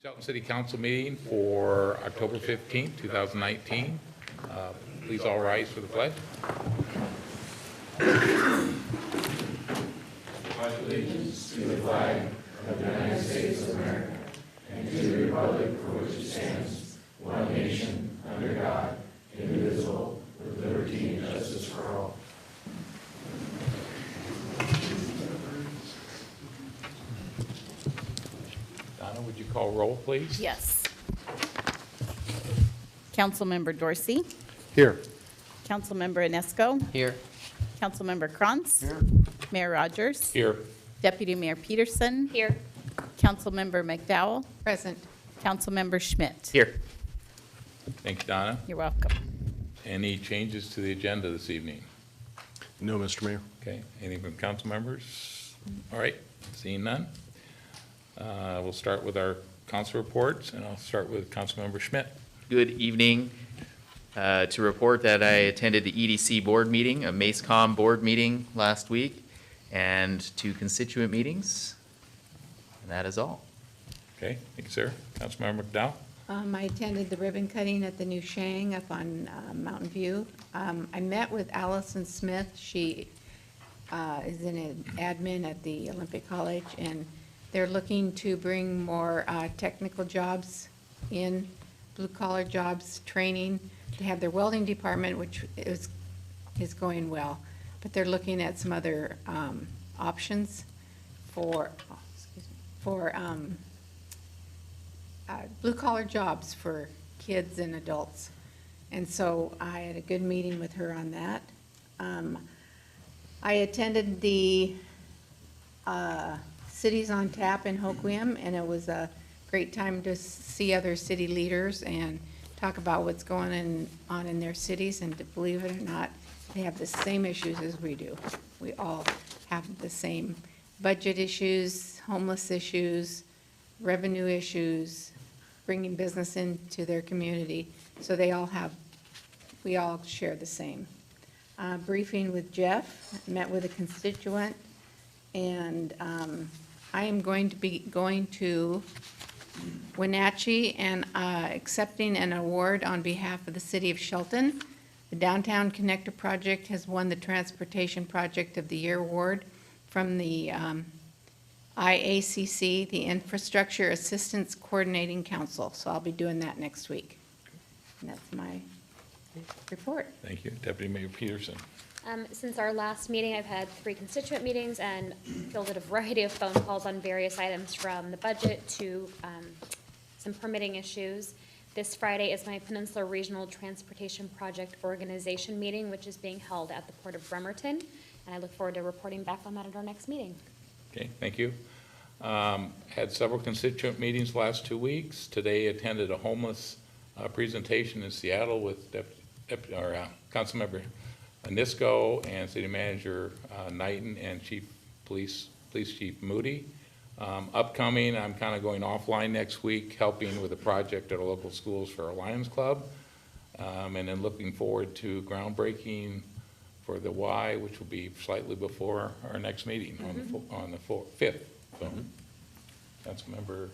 Shelton City Council meeting for October 15th, 2019. Please all rise for the pledge. Pledge allegiance to the flag of the United States of America and to the republic for which it stands, one nation, under God, indivisible, with liberty and justice for all. Donna, would you call roll, please? Yes. Councilmember Dorsey. Here. Councilmember Inesco. Here. Councilmember Krantz. Here. Mayor Rogers. Here. Deputy Mayor Peterson. Here. Councilmember McDowell. Present. Councilmember Schmidt. Here. Thank you, Donna. You're welcome. Any changes to the agenda this evening? No, Mr. Mayor. Okay, any from council members? All right, seeing none. We'll start with our council reports, and I'll start with Councilmember Schmidt. Good evening. To report that I attended the EDC board meeting, a MACECOM board meeting last week, and 2 constituent meetings. And that is all. Okay, thank you, sir. Councilmember McDowell? I attended the ribbon cutting at the new Shang up on Mountain View. I met with Allison Smith. She is in admin at the Olympic College, and they're looking to bring more technical jobs in, blue-collar jobs, training. They have their welding department, which is going well, but they're looking at some other options for blue-collar jobs for kids and adults. And so I had a good meeting with her on that. I attended the Cities on Tap in Hoquiam, and it was a great time to see other city leaders and talk about what's going on in their cities. And to believe it or not, they have the same issues as we do. We all have the same budget issues, homeless issues, revenue issues, bringing business into their community. So we all share the same. Briefing with Jeff, met with a constituent, and I am going to be going to Wenatchee and accepting an award on behalf of the city of Shelton. The Downtown Connector Project has won the Transportation Project of the Year award from the IACC, the Infrastructure Assistance Coordinating Council. So I'll be doing that next week. And that's my report. Thank you. Deputy Mayor Peterson. Since our last meeting, I've had 3 constituent meetings and fielded a variety of phone calls on various items from the budget to some permitting issues. This Friday is my Peninsula Regional Transportation Project Organization meeting, which is being held at the Port of Bremerton, and I look forward to reporting back on that at our next meeting. Okay, thank you. Had several constituent meetings last 2 weeks. Today attended a homeless presentation in Seattle with Councilmember Inesco and City Manager Knighton and Police Chief Moody. Upcoming, I'm kind of going offline next week, helping with a project at our local schools for our Lions Club, and then looking forward to groundbreaking for the Y, which will be slightly before our next meeting on the 5th. So, Councilmember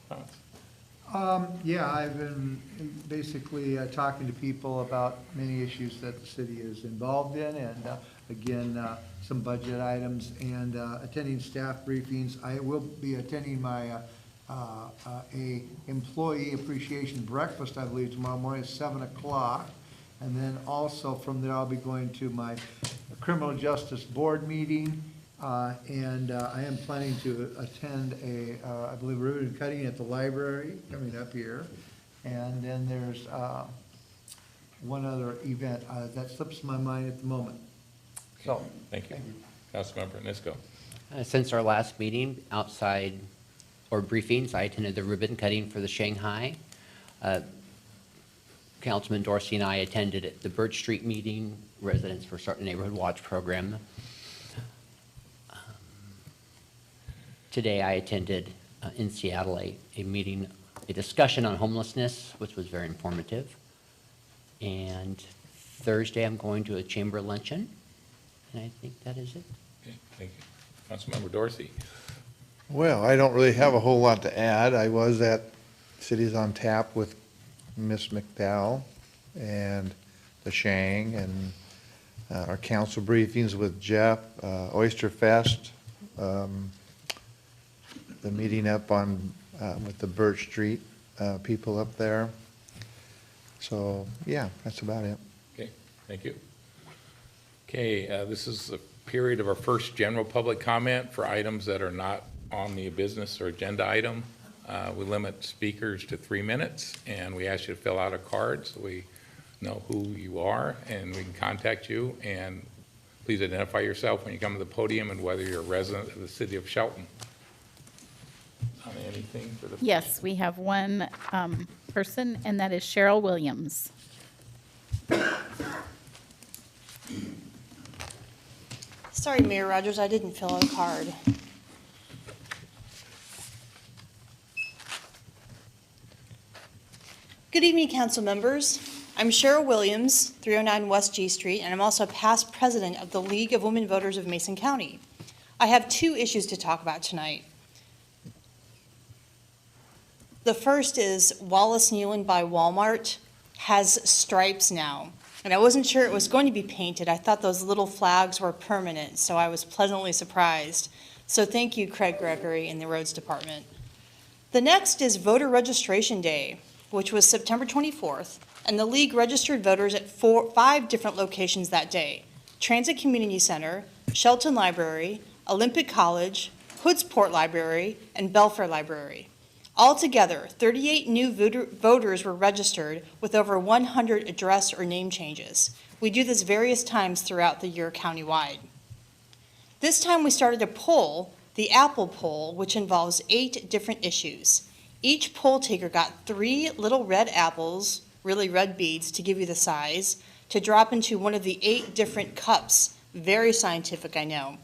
Krantz. Yeah, I've been basically talking to people about many issues that the city is involved in, and again, some budget items, and attending staff briefings. I will be attending my a employee appreciation breakfast, I believe, tomorrow morning at 7 o'clock. And then also from there, I'll be going to my criminal justice board meeting. And I am planning to attend I believe, ribbon cutting at the library coming up here. And then there's one other event that slips my mind at the moment. So, Thank you. Councilmember Inesco. Since our last meeting, outside or briefings, I attended the ribbon cutting for the Shanghai. Councilman Dorsey and I attended at the Birch Street meeting, Residents for Starting Neighborhood Watch program. Today I attended in Seattle a meeting, a discussion on homelessness, which was very informative. And Thursday I'm going to a chamber luncheon, and I think that is it. Okay, thank you. Councilmember Dorsey. Well, I don't really have a whole lot to add. I was at City's on Tap with Miss McDowell and the Shang, and our council briefings with Jeff, Oyster Fest, the meeting up on, with the Birch Street people up there. So, yeah, that's about it. Okay, thank you. Okay, this is the period of our first general public comment for items that are not on the business or agenda item. We limit speakers to 3 minutes, and we ask you to fill out a card so we know who you are and we can contact you. And please identify yourself when you come to the podium and whether you're a resident of the city of Shelton. Anything for the? Yes, we have one person, and that is Cheryl Williams. Sorry, Mayor Rogers, I didn't fill out a card. Good evening, council members. I'm Cheryl Williams, 309 West G Street, and I'm also past president of the League of Women Voters of Mason County. I have 2 issues to talk about tonight. The first is Wallace Newland by Walmart has stripes now. And I wasn't sure it was going to be painted. I thought those little flags were permanent, so I was pleasantly surprised. So thank you, Craig Gregory in the Roads Department. The next is Voter Registration Day, which was September 24th, and the League registered voters at 5 different locations that day: Transit Community Center, Shelton Library, Olympic College, Hoodsport Library, and Belfair Library. Altogether, 38 new voters were registered with over 100 address or name changes. We do this various times throughout the year countywide. This time we started a poll, the Apple poll, which involves 8 different issues. Each poll taker got 3 little red apples, really red beads to give you the size, to drop into one of the 8 different cups. Very scientific, I know.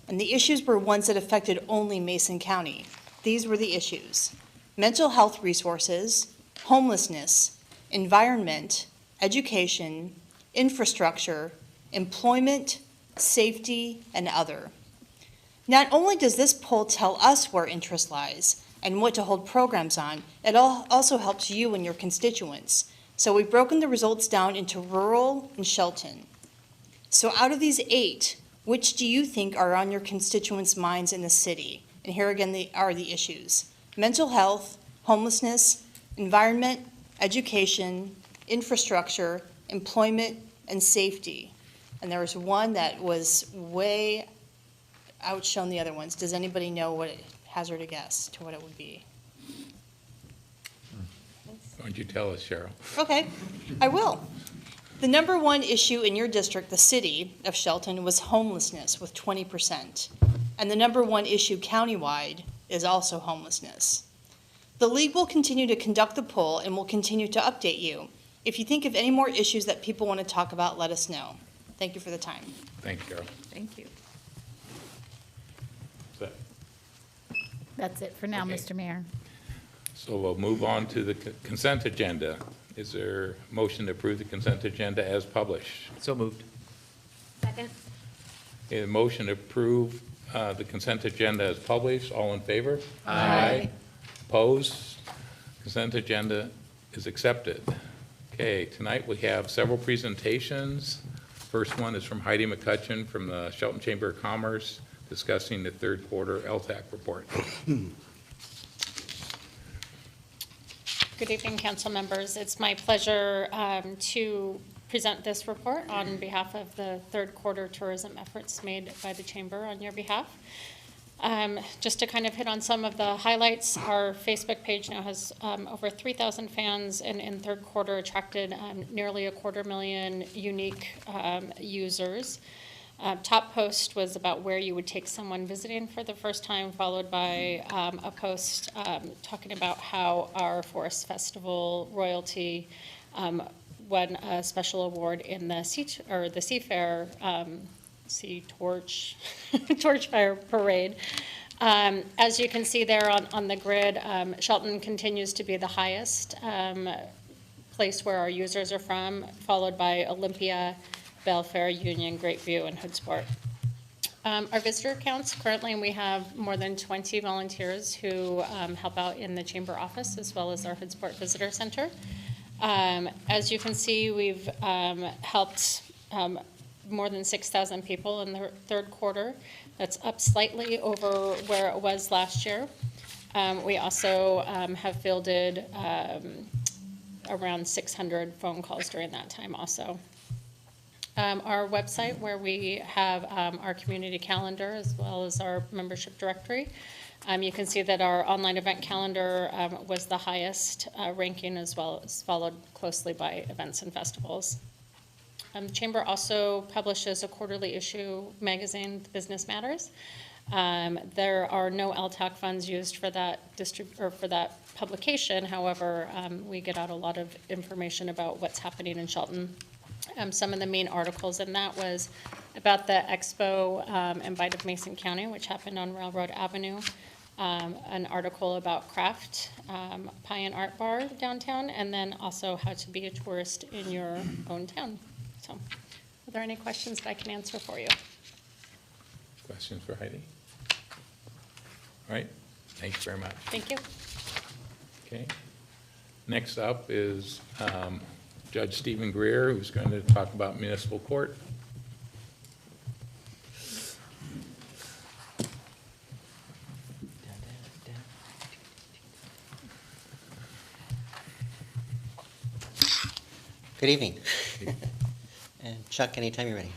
And the issues were ones that affected only Mason County. These were the issues: mental health resources, homelessness, environment, education, infrastructure, employment, safety, and other. Not only does this poll tell us where interest lies and what to hold programs on, it also helps you and your constituents. So we've broken the results down into rural and Shelton. So out of these 8, which do you think are on your constituents' minds in the city? And here again are the issues: mental health, homelessness, environment, education, infrastructure, employment, and safety. And there was one that was way outshone the other ones. Does anybody know what it, hazard a guess to what it would be? Why don't you tell us, Cheryl? Okay, I will. The number 1 issue in your district, the city of Shelton, was homelessness with 20%. And the number 1 issue countywide is also homelessness. The League will continue to conduct the poll and will continue to update you. If you think of any more issues that people want to talk about, let us know. Thank you for the time. Thank you, Cheryl. Thank you. Is that- That's it for now, Okay. Mr. Mayor. So we'll move on to the consent agenda. Is there a motion to approve the consent agenda as published? So moved. Second? A motion to approve the consent agenda as published. All in favor? Aye. Opposed? Consent agenda is accepted. Okay, tonight we have several presentations. First one is from Heidi McCutcheon from the Shelton Chamber of Commerce discussing the 3rd quarter LTAC report. Good evening, council members. It's my pleasure to present this report on behalf of the 3rd quarter tourism efforts made by the Chamber on your behalf. Just to kind of hit on some of the highlights, our Facebook page now has over 3,000 fans and in 3rd quarter attracted nearly 250,000 unique users. Top post was about where you would take someone visiting for the first time, followed by a post talking about how our Forest Festival royalty won a special award in the Seafair Sea Torch Torchfire Parade. As you can see there on the grid, Shelton continues to be the highest place where our users are from, followed by Olympia, Belfair, Union, Greatview, and Hoodsport. Our visitor counts, currently we have more than 20 volunteers who help out in the chamber office as well as our Hoodsport Visitor Center. As you can see, we've helped more than 6,000 people in the third quarter. That's up slightly over where it was last year. We also have fielded around 600 phone calls during that time also. Our website, where we have our community calendar as well as our membership directory, you can see that our online event calendar was the highest ranking, as well as followed closely by events and festivals. The Chamber also publishes a quarterly issue magazine, Business Matters. There are no LTAC funds used for that for that publication. However, we get out a lot of information about what's happening in Shelton. Some of the main articles in that was about the Expo and Bite of Mason County, which happened on Railroad Avenue. An article about craft pie and art bar downtown, and then also how to be a tourist in your own town. So, are there any questions that I can answer for you? Questions for Heidi? All right, thanks very much. Thank you. Okay. Next up is Judge Stephen Greer, who's going to talk about municipal court. Good evening. And Chuck, anytime you're ready.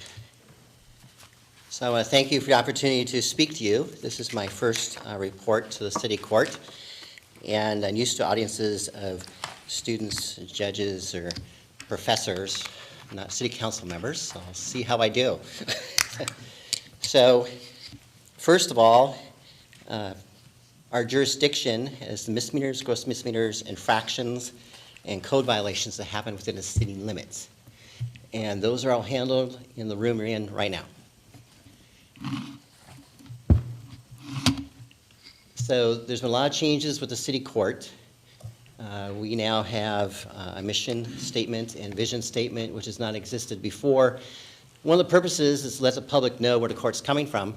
So I want to thank you for the opportunity to speak to you. This is my first report to the city court. And I'm used to audiences of students, judges, or professors, not city council members, so I'll see how I do. So, first of all, our jurisdiction is the misdemeanors, gross misdemeanors, infractions, and code violations that happen within the city limits. And those are all handled in the room we're in right now. So there's been a lot of changes with the city court. We now have a mission statement and vision statement, which has not existed before. One of the purposes is to let the public know where the court's coming from,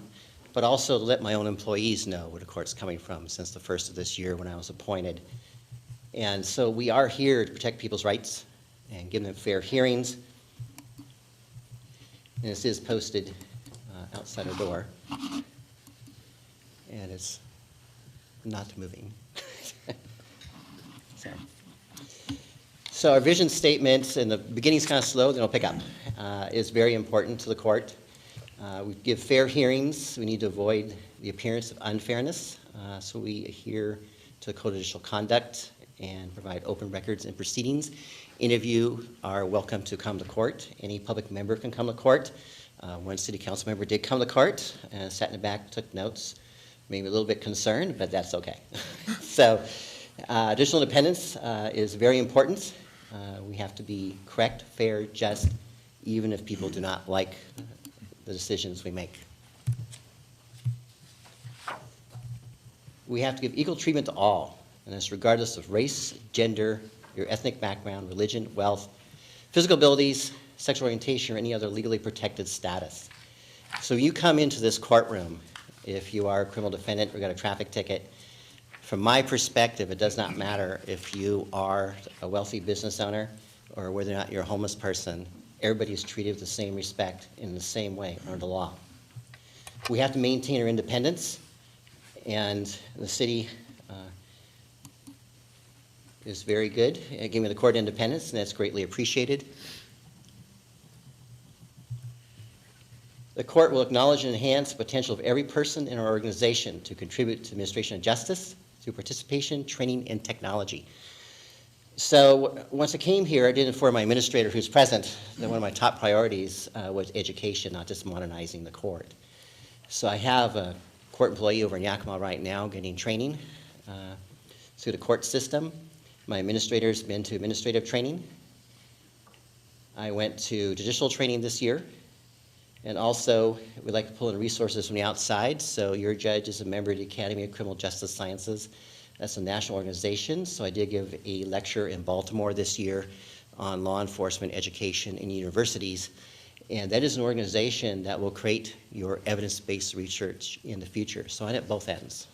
but also to let my own employees know where the court's coming from since the first of this year when I was appointed. And so we are here to protect people's rights and give them fair hearings. And this is posted outside our door. And it's not moving. So our vision statement, in the beginning's kind of slow, then it'll pick up, is very important to the court. We give fair hearings. We need to avoid the appearance of unfairness. So we adhere to the Code of Judicial Conduct and provide open records and proceedings. Any of you are welcome to come to court. Any public member can come to court. One city council member did come to court and sat in the back, took notes, maybe a little bit concerned, but that's okay. So additional independence is very important. We have to be correct, fair, just, even if people do not like the decisions we make. We have to give equal treatment to all, and that's regardless of race, gender, your ethnic background, religion, wealth, physical abilities, sexual orientation, or any other legally protected status. So you come into this courtroom, if you are a criminal defendant or got a traffic ticket, from my perspective, it does not matter if you are a wealthy business owner or whether or not you're a homeless person. Everybody is treated with the same respect in the same way under the law. We have to maintain our independence, and the city is very good at giving the court independence, and that's greatly appreciated. The court will acknowledge and enhance the potential of every person in our organization to contribute to administration of justice through participation, training, and technology. So once I came here, I did inform my administrator who's present that one of my top priorities was education, not just modernizing the court. So I have a court employee over in Yakima right now getting training through the court system. My administrator's been to administrative training. I went to judicial training this year. And also, we like to pull in resources from the outside. So your judge is a member of the Academy of Criminal Justice Sciences. That's a national organization. So I did give a lecture in Baltimore this year on law enforcement education in universities. And that is an organization that will create your evidence-based research in the future. So I'm at both ends,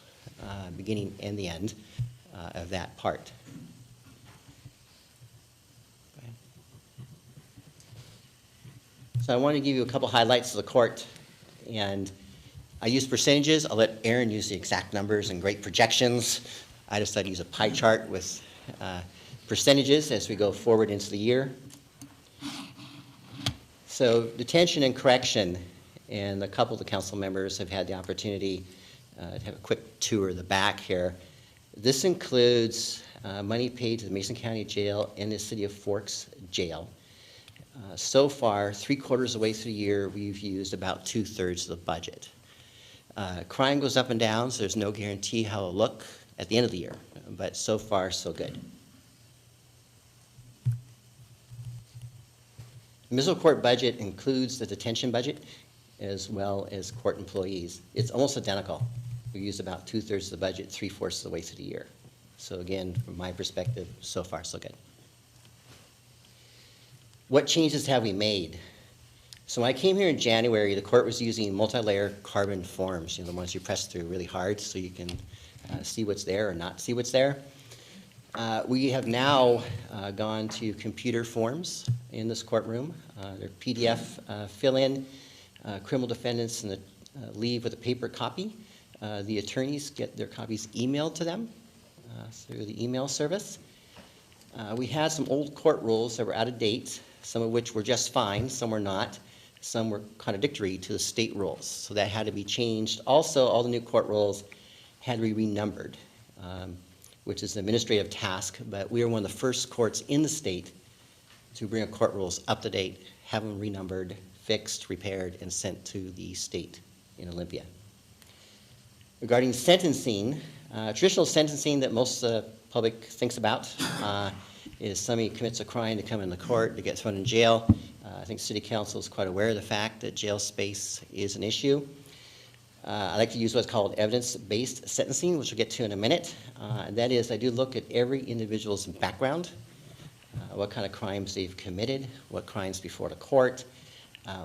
beginning and the end of that part. Okay. So I want to give you a couple highlights of the court. And I use percentages. I'll let Aaron use the exact numbers and great projections. I decided to use a pie chart with percentages as we go forward into the year. So detention and correction, and a couple of the council members have had the opportunity to have a quick tour of the back here. This includes money paid to the Mason County Jail and the City of Forks Jail. So far, 3/4 of the way through the year, we've used about 2/3 of the budget. Crime goes up and down, so there's no guarantee how it'll look at the end of the year, but so far, so good. The municipal court budget includes the detention budget as well as court employees. It's almost identical. We use about 2/3 of the budget, 3/4 of the way through the year. So again, from my perspective, so far, so good. What changes have we made? So when I came here in January, the court was using multi-layer carbon forms, the ones you press through really hard so you can see what's there or not see what's there. We have now gone to computer forms in this courtroom. They're PDF fill-in. Criminal defendants and leave with a paper copy. The attorneys get their copies emailed to them through the email service. We had some old court rules that were out of date, some of which were just fine, some were not. Some were contradictory to the state rules, so that had to be changed. Also, all the new court rules had to be renumbered, which is an administrative task, but we are one of the first courts in the state to bring our court rules up to date, have them renumbered, fixed, repaired, and sent to the state in Olympia. Regarding sentencing, traditional sentencing that most of the public thinks about is somebody commits a crime to come in the court, to get thrown in jail. I think City Council is quite aware of the fact that jail space is an issue. I like to use what's called evidence-based sentencing, which we'll get to in a minute. And that is, I do look at every individual's background, what kind of crimes they've committed, what crimes before the court,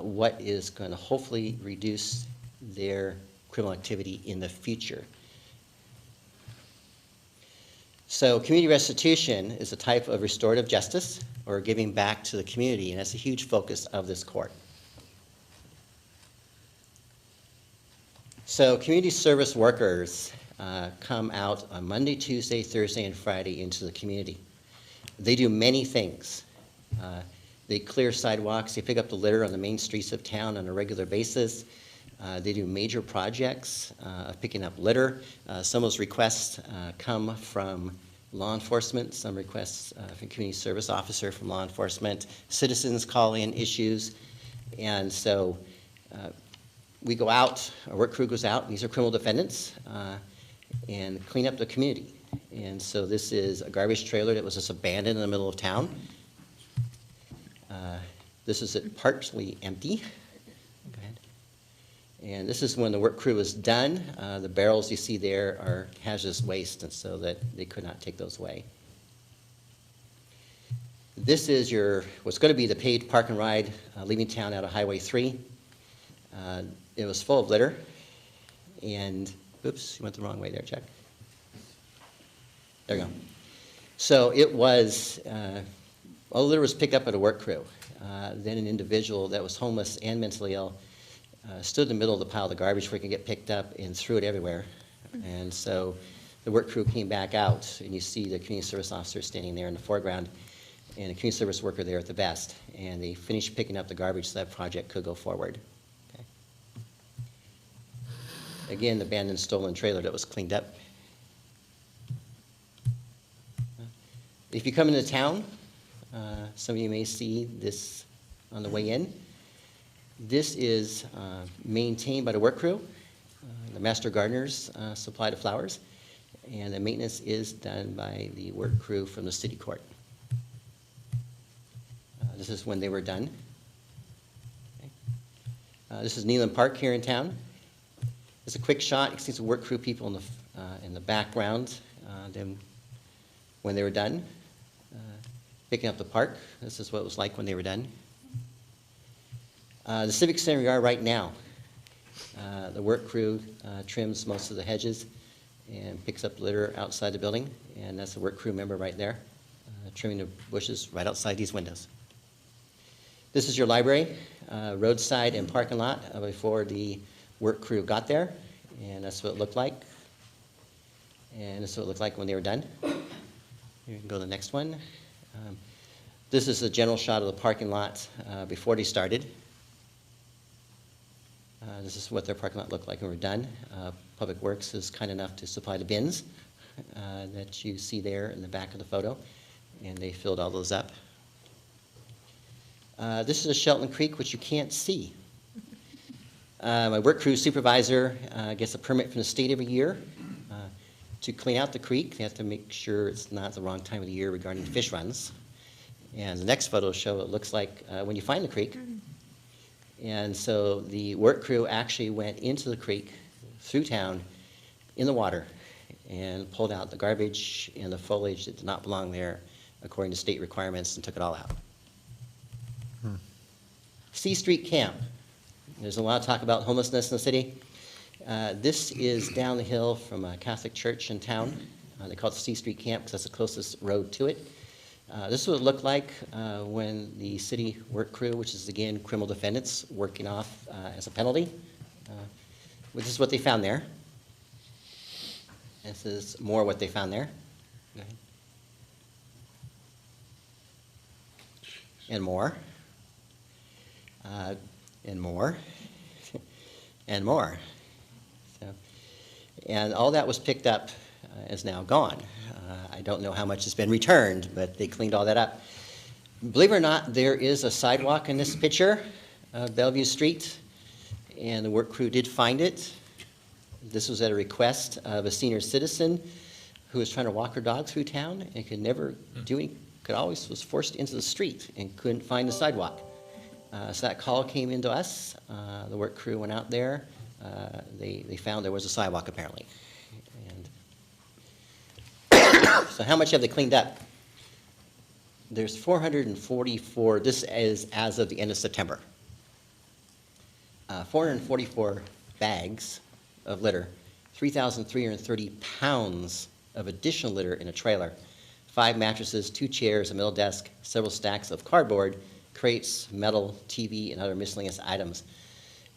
what is going to hopefully reduce their criminal activity in the future. So community restitution is a type of restorative justice or giving back to the community, and that's a huge focus of this court. So community service workers come out on Monday, Tuesday, Thursday, and Friday into the community. They do many things. They clear sidewalks, they pick up the litter on the main streets of town on a regular basis. They do major projects of picking up litter. Some of those requests come from law enforcement, some requests from community service officer from law enforcement. Citizens call in issues, and so we go out, our work crew goes out, these are criminal defendants, and clean up the community. And so this is a garbage trailer that was just abandoned in the middle of town. This is it partially empty. Go ahead. And this is when the work crew is done. The barrels you see there are hazardous waste, and so that they could not take those away. This is what's going to be the paid park and ride leaving town out of Highway 3. It was full of litter, and, oops, you went the wrong way there, Chuck. There you go. So it was, all the litter was picked up at a work crew. Then an individual that was homeless and mentally ill stood in the middle of the pile of the garbage where it could get picked up and threw it everywhere. And so the work crew came back out, and you see the community service officer standing there in the foreground and a community service worker there at the vest. And they finished picking up the garbage so that project could go forward. Okay. Again, the abandoned stolen trailer that was cleaned up. If you come into town, some of you may see this on the way in. This is maintained by the work crew. The master gardeners supply the flowers, and the maintenance is done by the work crew from the city court. This is when they were done. Okay. This is Neelan Park here in town. It's a quick shot. You can see some work crew people in the background. Then when they were done, picking up the park. This is what it was like when they were done. The Civic Center we are right now. The work crew trims most of the hedges and picks up litter outside the building, and that's a work crew member right there, trimming the bushes right outside these windows. This is your library, roadside and parking lot before the work crew got there, and that's what it looked like. And this is what it looked like when they were done. You can go to the next one. This is a general shot of the parking lot before they started. This is what their parking lot looked like when we're done. Public Works is kind enough to supply the bins that you see there in the back of the photo, and they filled all those up. This is a Shelton Creek, which you can't see. My work crew supervisor gets a permit from the state every year to clean out the creek. They have to make sure it's not the wrong time of the year regarding fish runs. And the next photo will show what it looks like when you find the creek. And so the work crew actually went into the creek through town in the water and pulled out the garbage and the foliage that did not belong there according to state requirements and took it all out. C Street Camp. There's a lot of talk about homelessness in the city. This is down the hill from a Catholic church in town. They call it the C Street Camp because that's the closest road to it. This is what it looked like when the city work crew, which is again criminal defendants, working off as a penalty. This is what they found there. This is more what they found there. Go ahead. And more. And more. And more. So, and all that was picked up is now gone. I don't know how much has been returned, but they cleaned all that up. Believe it or not, there is a sidewalk in this picture of Bellevue Street, and the work crew did find it. This was at a request of a senior citizen who was trying to walk her dog through town and could never do it, was forced into the street and couldn't find the sidewalk. So that call came into us. The work crew went out there. They found there was a sidewalk apparently. So how much have they cleaned up? There's 444, this is as of the end of September. 444 bags of litter, 3,330 pounds of additional litter in a trailer, 5 mattresses, 2 chairs, a middle desk, several stacks of cardboard, crates, metal, TV, and other miscellaneous items.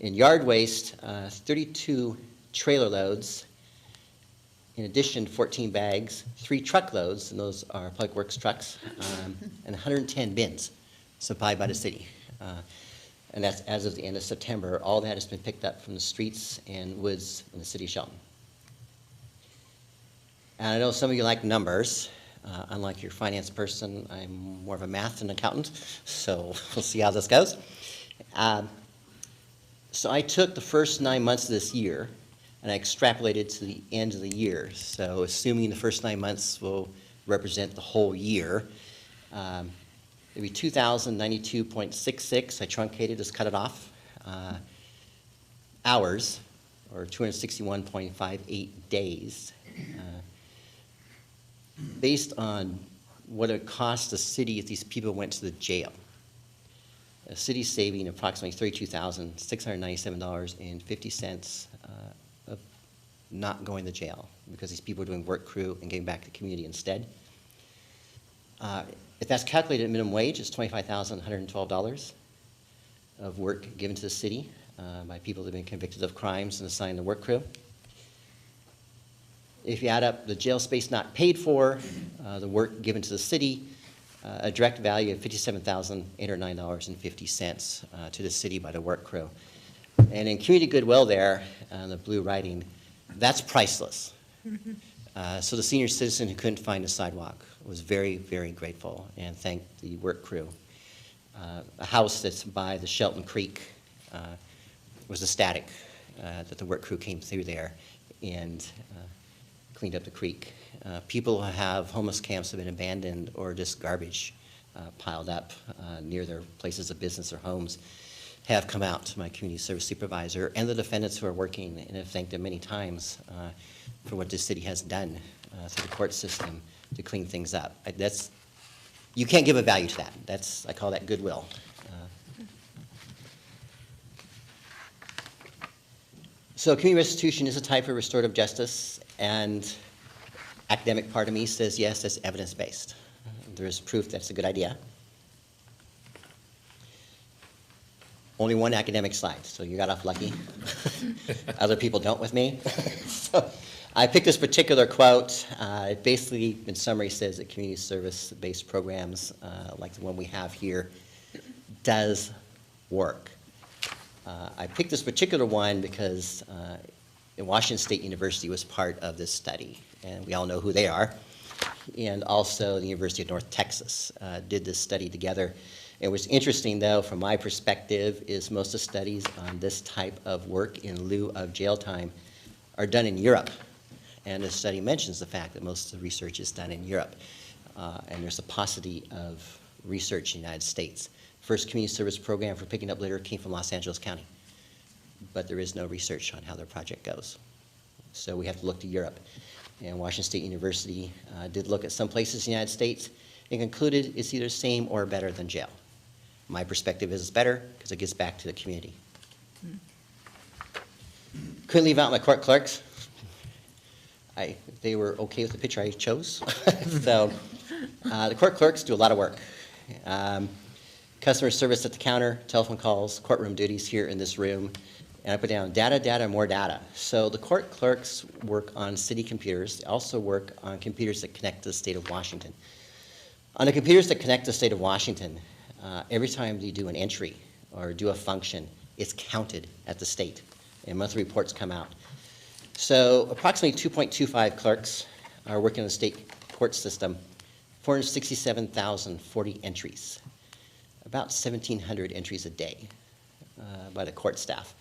In yard waste, 32 trailer loads, in addition, 14 bags, 3 truckloads, and those are Public Works trucks, and 110 bins supplied by the city. And that's as of the end of September. All that has been picked up from the streets and woods in the city of Shelton. And I know some of you like numbers. Unlike your finance person, I'm more of a math and accountant, so we'll see how this goes. So I took the first 9 months of this year, and I extrapolated to the end of the year. So assuming the first 9 months will represent the whole year, it'd be 2,092.66. I truncated, just cut it off. Hours, or 261.58 days. Based on what it cost the city if these people went to the jail. The city's saving approximately $32,697.50 of not going to jail because these people are doing work crew and getting back to the community instead. If that's calculated at minimum wage, it's $25,112 of work given to the city by people that have been convicted of crimes and assigned to work crew. If you add up the jail space not paid for, the work given to the city, a direct value of $57,809.50 to the city by the work crew. And in community goodwill there, the blue writing, that's priceless. So the senior citizen who couldn't find a sidewalk was very, very grateful and thanked the work crew. A house that's by the Shelton Creek was ecstatic that the work crew came through there and cleaned up the creek. People who have homeless camps have been abandoned or just garbage piled up near their places of business or homes have come out to my community service supervisor and the defendants who are working and have thanked them many times for what this city has done through the court system to clean things up. You can't give a value to that. I call that goodwill. So community restitution is a type of restorative justice, and academic part of me says yes, that's evidence-based. There's proof that's a good idea. Only one academic slide, so you got off lucky. Other people don't with me. So I picked this particular quote. It basically, in summary, says that community service-based programs, like the one we have here, does work. I picked this particular one because Washington State University was part of this study, and we all know who they are. And also the University of North Texas did this study together. And what's interesting, though, from my perspective, is most of the studies on this type of work in lieu of jail time are done in Europe. And the study mentions the fact that most of the research is done in Europe. And there's a paucity of research in the United States. First community service program for picking up litter came from Los Angeles County. But there is no research on how their project goes. So we have to look to Europe. And Washington State University did look at some places in the United States and concluded it's either same or better than jail. My perspective is it's better because it gets back to the community. Couldn't leave out my court clerks. They were okay with the picture I chose. So the court clerks do a lot of work. Customer service at the counter, telephone calls, courtroom duties here in this room. And I put down data, data, more data. So the court clerks work on city computers. They also work on computers that connect to the state of Washington. On the computers that connect to the state of Washington, every time you do an entry or do a function, it's counted at the state, and monthly reports come out. So approximately 2.25 clerks are working in the state court system, 467,040 entries, about 1,700 entries a day by the court staff.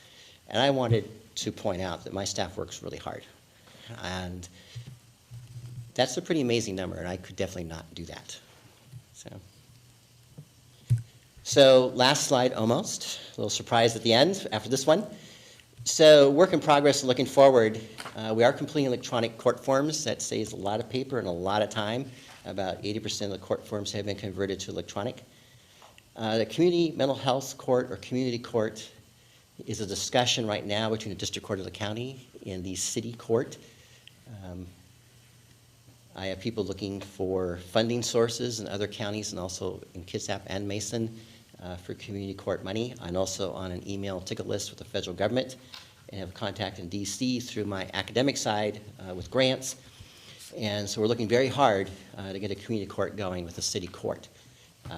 And I wanted to point out that my staff works really hard. And that's a pretty amazing number, and I could definitely not do that. So last slide almost, a little surprise at the end after this one. So work in progress and looking forward, we are completing electronic court forms. That saves a lot of paper and a lot of time. About 80% of the court forms have been converted to electronic. The community mental health court or community court is a discussion right now between the district court of the county and the city court. I have people looking for funding sources in other counties and also in Kitsap and Mason for community court money. I'm also on an email ticket list with the federal government and have contact in DC through my academic side with grants. And so we're looking very hard to get a community court going with the city court.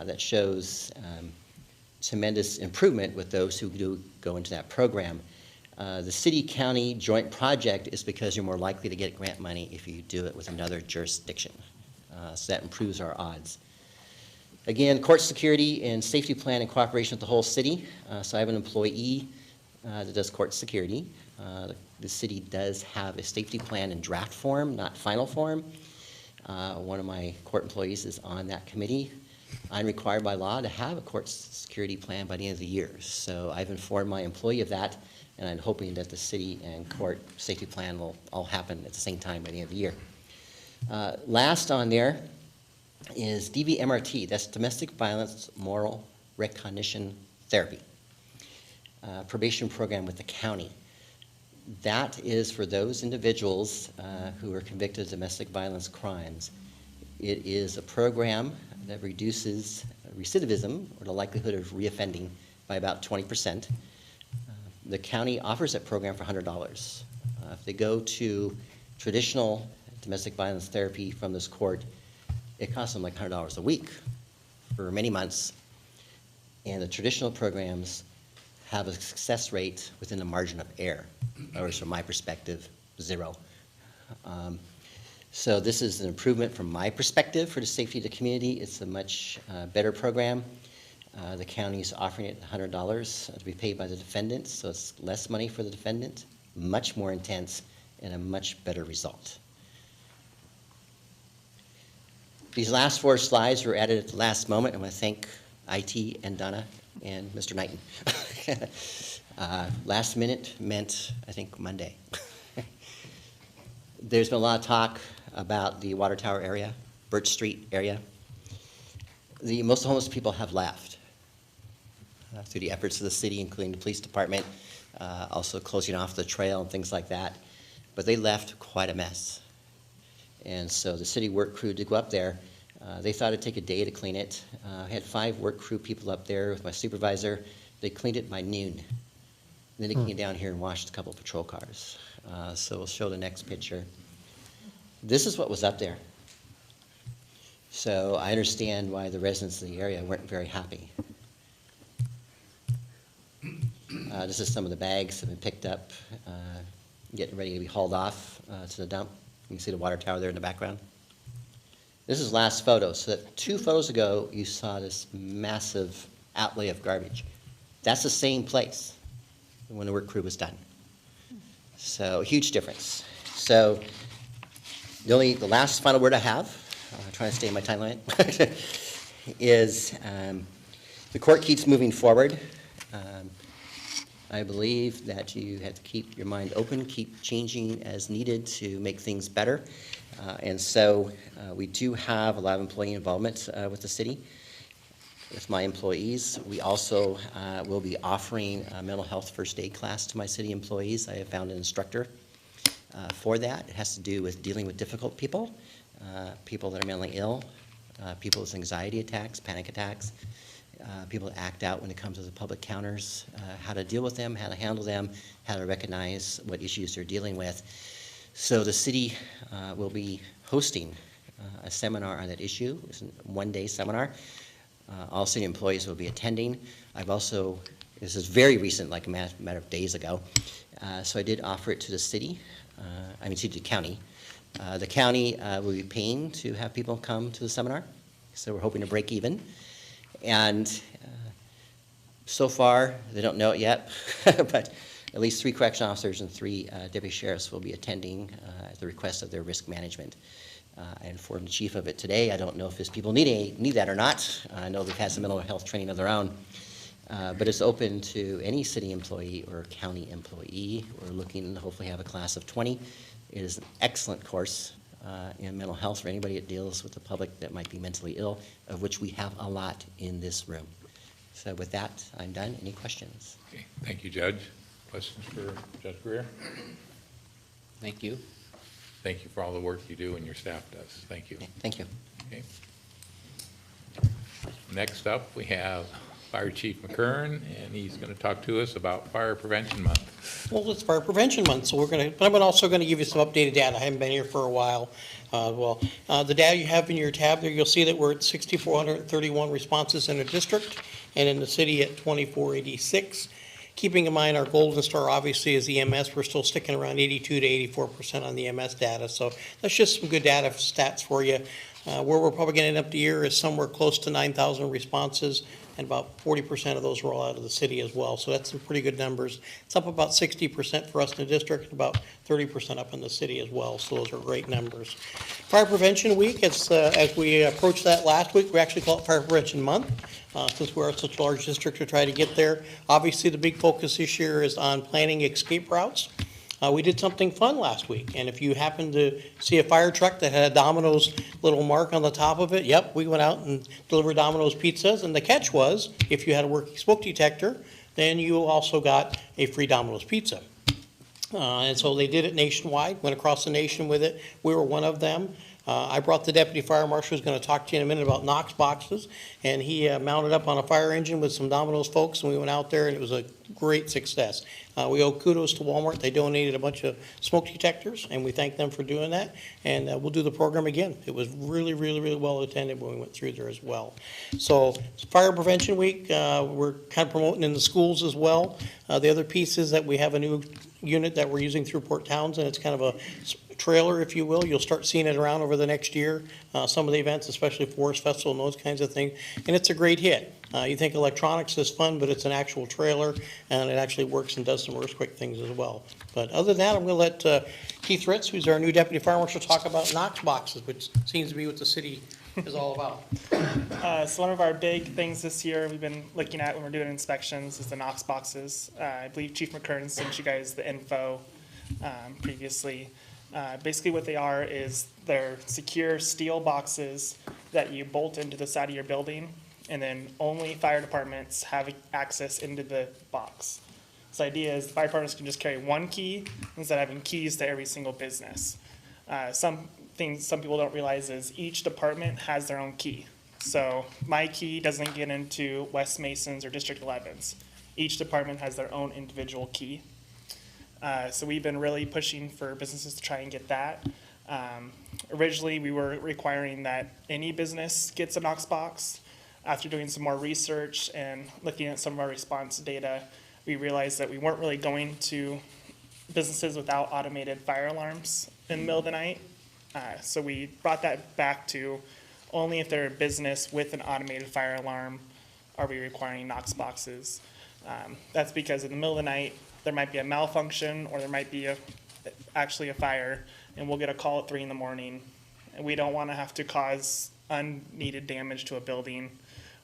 That shows tremendous improvement with those who do go into that program. The city-county joint project is because you're more likely to get grant money if you do it with another jurisdiction. So that improves our odds. Again, court security and safety plan in cooperation with the whole city. So I have an employee that does court security. The city does have a safety plan in draft form, not final form. One of my court employees is on that committee. I'm required by law to have a court security plan by the end of the year. So I've informed my employee of that, and I'm hoping that the city and court safety plan will all happen at the same time by the end of the year. Last on there is DVMRT, that's Domestic Violence Moral Recognition Therapy, probation program with the county. That is for those individuals who are convicted of domestic violence crimes. It is a program that reduces recidivism, or the likelihood of reoffending, by about 20%. The county offers that program for $100. If they go to traditional domestic violence therapy from this court, it costs them like $100 a week for many months. And the traditional programs have a success rate within the margin of error, or from my perspective, 0. So this is an improvement from my perspective for the safety of the community. It's a much better program. The county is offering it $100 to be paid by the defendant, so it's less money for the defendant, much more intense, and a much better result. These last 4 slides were added at the last moment. I want to thank IT and Donna and Mr. Knighton. Last minute meant, I think, Monday. There's been a lot of talk about the Water Tower area, Birch Street area. Most homeless people have left through the efforts of the city, including the police department, also closing off the trail and things like that. But they left quite a mess. And so the city work crew did go up there. They thought it'd take a day to clean it. I had 5 work crew people up there with my supervisor. They cleaned it by noon. And then they came down here and washed a couple patrol cars. So we'll show the next picture. This is what was up there. So I understand why the residents of the area weren't very happy. This is some of the bags that have been picked up, getting ready to be hauled off to the dump. You can see the water tower there in the background. This is last photo. So that 2 photos ago, you saw this massive outlay of garbage. That's the same place when the work crew was done. So huge difference. So the last final word I have, trying to stay in my timeline, is the court keeps moving forward. I believe that you have to keep your mind open, keep changing as needed to make things better. And so we do have a lot of employee involvement with the city, with my employees. We also will be offering a mental health first aid class to my city employees. I have found an instructor for that. It has to do with dealing with difficult people, people that are mentally ill, people with anxiety attacks, panic attacks, people that act out when it comes to the public counters, how to deal with them, how to handle them, how to recognize what issues they're dealing with. So the city will be hosting a seminar on that issue. It's a one-day seminar. All city employees will be attending. I've also, this is very recent, like a matter of days ago, so I did offer it to the city, to the county. The county will be paying to have people come to the seminar, so we're hoping to break even. And so far, they don't know it yet, but at least 3 correction officers and 3 deputy sheriffs will be attending at the request of their risk management. I informed the chief of it today. I don't know if his people need that or not. I know they've had some mental health training of their own, but it's open to any city employee or county employee. We're looking to hopefully have a class of 20. It is an excellent course in mental health for anybody that deals with the public that might be mentally ill, of which we have a lot in this room. So with that, I'm done. Any questions? Okay, thank you, Judge. Questions for Judge Greer? Thank you. Thank you for all the work you do and your staff does. Thank you. Okay, thank you. Okay. Next up, we have Fire Chief McKern, and he's going to talk to us about Fire Prevention Month. Well, it's Fire Prevention Month, so but I'm also going to give you some updated data. I haven't been here for a while. The data you have in your tab there, you'll see that we're at 6,431 responses in the district, and in the city at 2,486. Keeping in mind our golden star obviously is EMS. We're still sticking around 82 to 84% on the EMS data. So that's just some good data stats for you. Where we're probably going to end up the year is somewhere close to 9,000 responses, and about 40% of those roll out of the city as well. So that's some pretty good numbers. It's up about 60% for us in the district, and about 30% up in the city as well. So those are great numbers. Fire Prevention Week, as we approached that last week, we actually call it Fire Prevention Month. Since we're such a large district to try to get there. Obviously, the big focus this year is on planning escape routes. We did something fun last week, and if you happen to see a fire truck that had a Domino's little mark on the top of it, yep, we went out and delivered Domino's pizzas, and the catch was, if you had a working smoke detector, then you also got a free Domino's pizza. And so they did it nationwide, went across the nation with it. We were one of them. I brought the deputy fire marshal who's going to talk to you in a minute about Knox boxes, and he mounted up on a fire engine with some Domino's folks, and we went out there, and it was a great success. We owe kudos to Walmart. They donated a bunch of smoke detectors, and we thank them for doing that, and we'll do the program again. It was really, really, really well attended when we went through there as well. So Fire Prevention Week, we're kind of promoting in the schools as well. The other piece is that we have a new unit that we're using through Port Townsend. It's kind of a trailer, if you will. You'll start seeing it around over the next year, some of the events, especially Forest Festival and those kinds of things, and it's a great hit. You think electronics is fun, but it's an actual trailer, and it actually works and does some earthquake things as well. But other than that, I'm going to let Keith Ritz, who's our new deputy fire marshal, talk about Knox boxes, which seems to be what the city is all about. So one of our big things this year we've been looking at when we're doing inspections is the Knox boxes. I believe Chief McKern sent you guys the info previously. Basically what they are is they're secure steel boxes that you bolt into the side of your building, and then only fire departments have access into the box. So the idea is the fire departments can just carry one key instead of having keys to every single business. Some things some people don't realize is each department has their own key. So my key doesn't get into West Mason's or District 11's. Each department has their own individual key. So we've been really pushing for businesses to try and get that. Originally, we were requiring that any business gets a Knox box. After doing some more research and looking at some of our response data, we realized that we weren't really going to businesses without automated fire alarms in the middle of the night. So we brought that back to only if they're a business with an automated fire alarm are we requiring Knox boxes. That's because in the middle of the night, there might be a malfunction or there might be actually a fire, and we'll get a call at 3 in the morning. And we don't want to have to cause unneeded damage to a building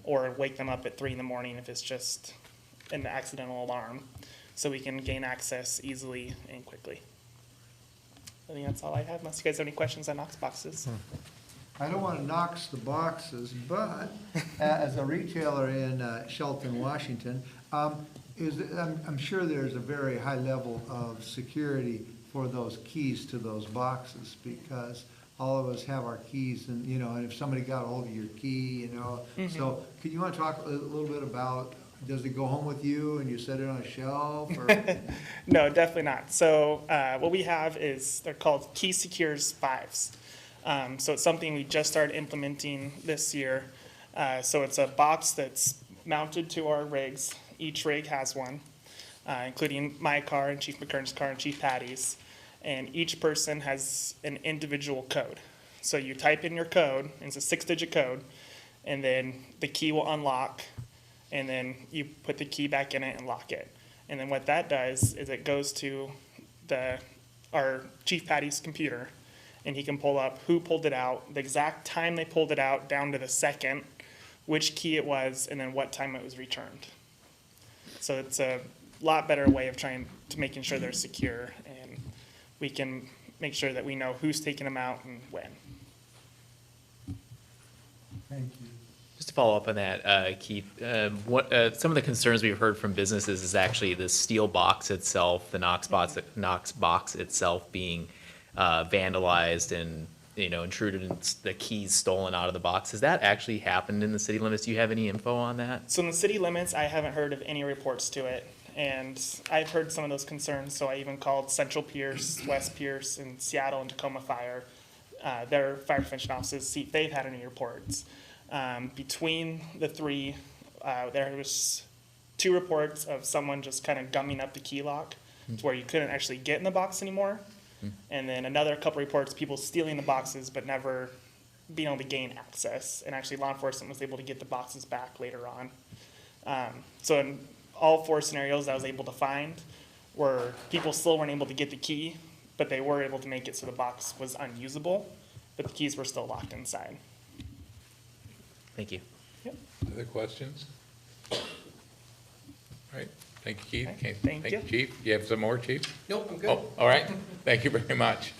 or wake them up at 3 in the morning if it's just an accidental alarm. So we can gain access easily and quickly. I think that's all I have, unless you guys have any questions on Knox boxes. I don't want to Knox the boxes, but as a retailer in Shelton, Washington, I'm sure there's a very high level of security for those keys to those boxes, because all of us have our keys, and, you know, and if somebody got a hold of your key, you know. So could you want to talk a little bit about, does it go home with you and you set it on a shelf, or? No, definitely not. So what we have is, they're called Key Secures 5s. So it's something we just started implementing this year. So it's a box that's mounted to our rigs. Each rig has one, including my car and Chief McKern's car and Chief Patty's. And each person has an individual code. So you type in your code, and it's a 6-digit code, and then the key will unlock, and then you put the key back in it and lock it. And then what that does is it goes to our Chief Patty's computer, and he can pull up who pulled it out, the exact time they pulled it out, down to the second, which key it was, and then what time it was returned. So it's a lot better way of trying to making sure they're secure, and we can make sure that we know who's taking them out and when. Thank you. Just to follow up on that, Keith, some of the concerns we've heard from businesses is actually the steel box itself, the Knox box itself being vandalized and, you know, intruded and the keys stolen out of the box. Has that actually happened in the city limits? Do you have any info on that? So in the city limits, I haven't heard of any reports to it. And I've heard some of those concerns, so I even called Central Pierce, West Pierce, and Seattle and Tacoma Fire. Their fire prevention offices, see if they've had any reports. Between the three, there was 2 reports of someone just kind of gumming up the key lock to where you couldn't actually get in the box anymore. And then another couple reports, people stealing the boxes but never being able to gain access. And actually law enforcement was able to get the boxes back later on. So in all 4 scenarios I was able to find were people still weren't able to get the key, but they were able to make it so the box was unusable, but the keys were still locked inside. Thank you. Yep. Other questions? All right, thank you, Keith. Okay, Okay, thank you. Chief. You have some more, Chief? Nope, I'm good. Oh, all right, thank you very much.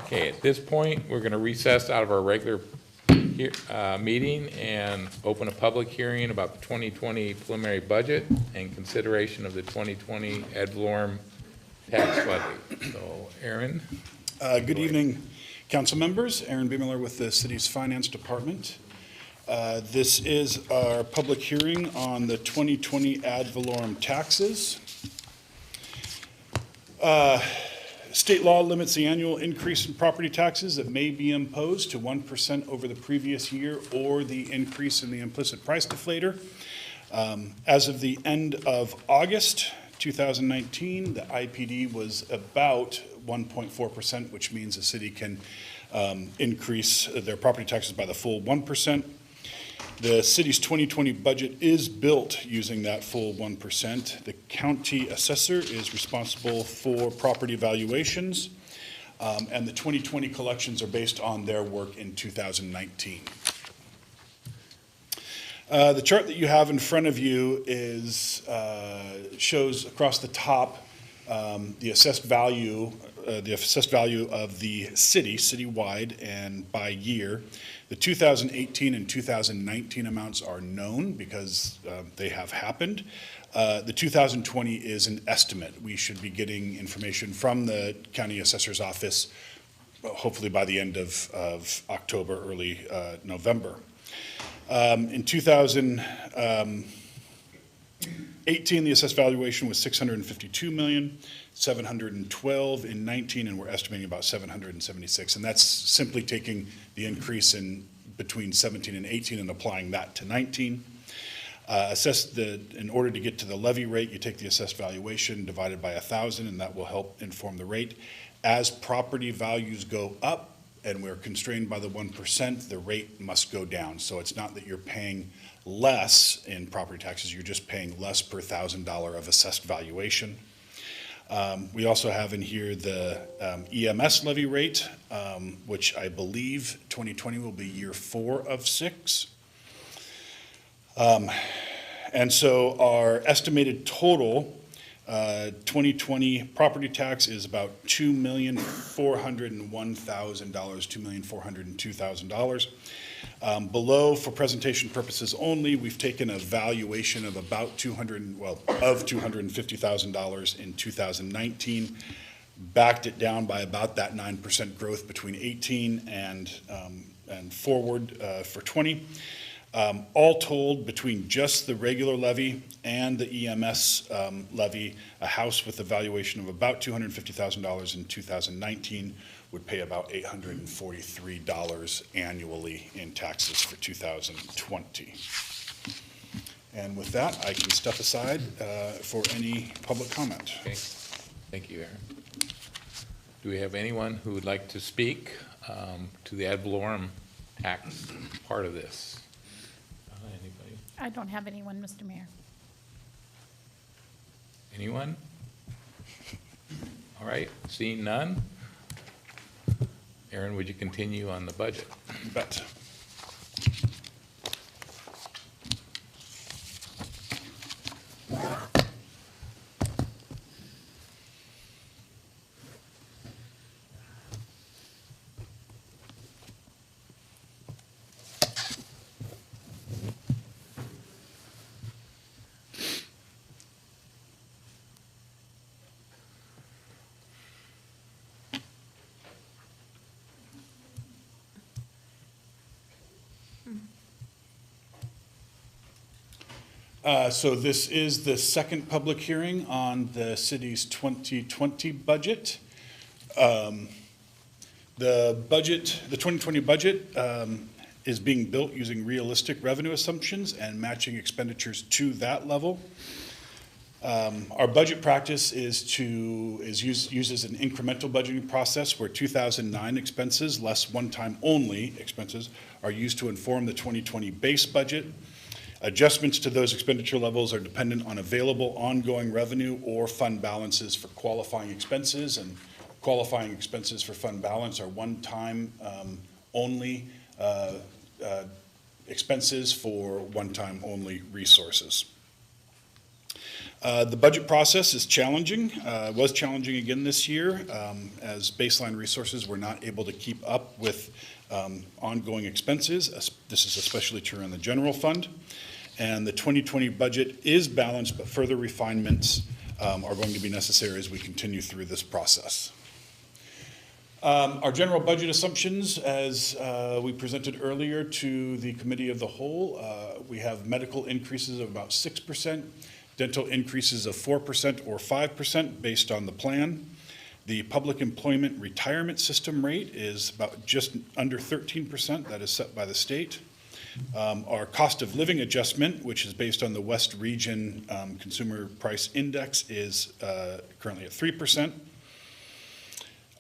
Okay, at this point, we're gonna recess out of our regular meeting and open a public hearing about the 2020 preliminary budget and consideration of the 2020 ad valorem tax levy. So, Aaron? Good evening, council members. Aaron B. Miller with the city's finance department. This is our public hearing on the 2020 ad valorem taxes. State law limits the annual increase in property taxes that may be imposed to 1% over the previous year or the increase in the implicit price deflator. As of the end of August 2019, the IPD was about 1.4%, which means the city can increase their property taxes by the full 1%. The city's 2020 budget is built using that full 1%. The county assessor is responsible for property valuations, and the 2020 collections are based on their work in 2019. The chart that you have in front of you shows across the top the assessed value of the city, citywide, and by year. The 2018 and 2019 amounts are known because they have happened. The 2020 is an estimate. We should be getting information from the county assessor's office, hopefully by the end of October, early November. In 2018, the assessed valuation was $652,712,000 in 19, and we're estimating about 776. And that's simply taking the increase in between 17 and 18 and applying that to 19. In order to get to the levy rate, you take the assessed valuation divided by 1,000, and that will help inform the rate. As property values go up and we're constrained by the 1%, the rate must go down. So it's not that you're paying less in property taxes, you're just paying less per $1,000 of assessed valuation. We also have in here the EMS levy rate, which I believe 2020 will be year 4 of 6. And so our estimated total 2020 property tax is about $2,401,000, $2,402,000. Below, for presentation purposes only, we've taken a valuation of about $250,000 in 2019, backed it down by about that 9% growth between 18 and forward for 20. All told, between just the regular levy and the EMS levy, a house with a valuation of about $250,000 in 2019 would pay about $843 annually in taxes for 2020. And with that, I can step aside for any public comment. Okay, thank you, Aaron. Do we have anyone who would like to speak to the ad valorem tax part of this? Anybody? I don't have anyone, Mr. Mayor. Anyone? All right, seeing none. Aaron, would you continue on the budget? You bet. So this is the second public hearing on the city's 2020 budget. The 2020 budget is being built using realistic revenue assumptions and matching expenditures to that level. Our budget practice uses an incremental budgeting process where 2009 expenses, less one-time only expenses, are used to inform the 2020 base budget. Adjustments to those expenditure levels are dependent on available ongoing revenue or fund balances for qualifying expenses, and qualifying expenses for fund balance are one-time only expenses for one-time only resources. The budget process is challenging, was challenging again this year, as baseline resources were not able to keep up with ongoing expenses. This is especially true in the general fund. And the 2020 budget is balanced, but further refinements are going to be necessary as we continue through this process. Our general budget assumptions, as we presented earlier to the Committee of the Whole, we have medical increases of about 6%, dental increases of 4% or 5% based on the plan. The public employment retirement system rate is about just under 13%, that is set by the state. Our cost of living adjustment, which is based on the West Region Consumer Price Index, is currently at 3%.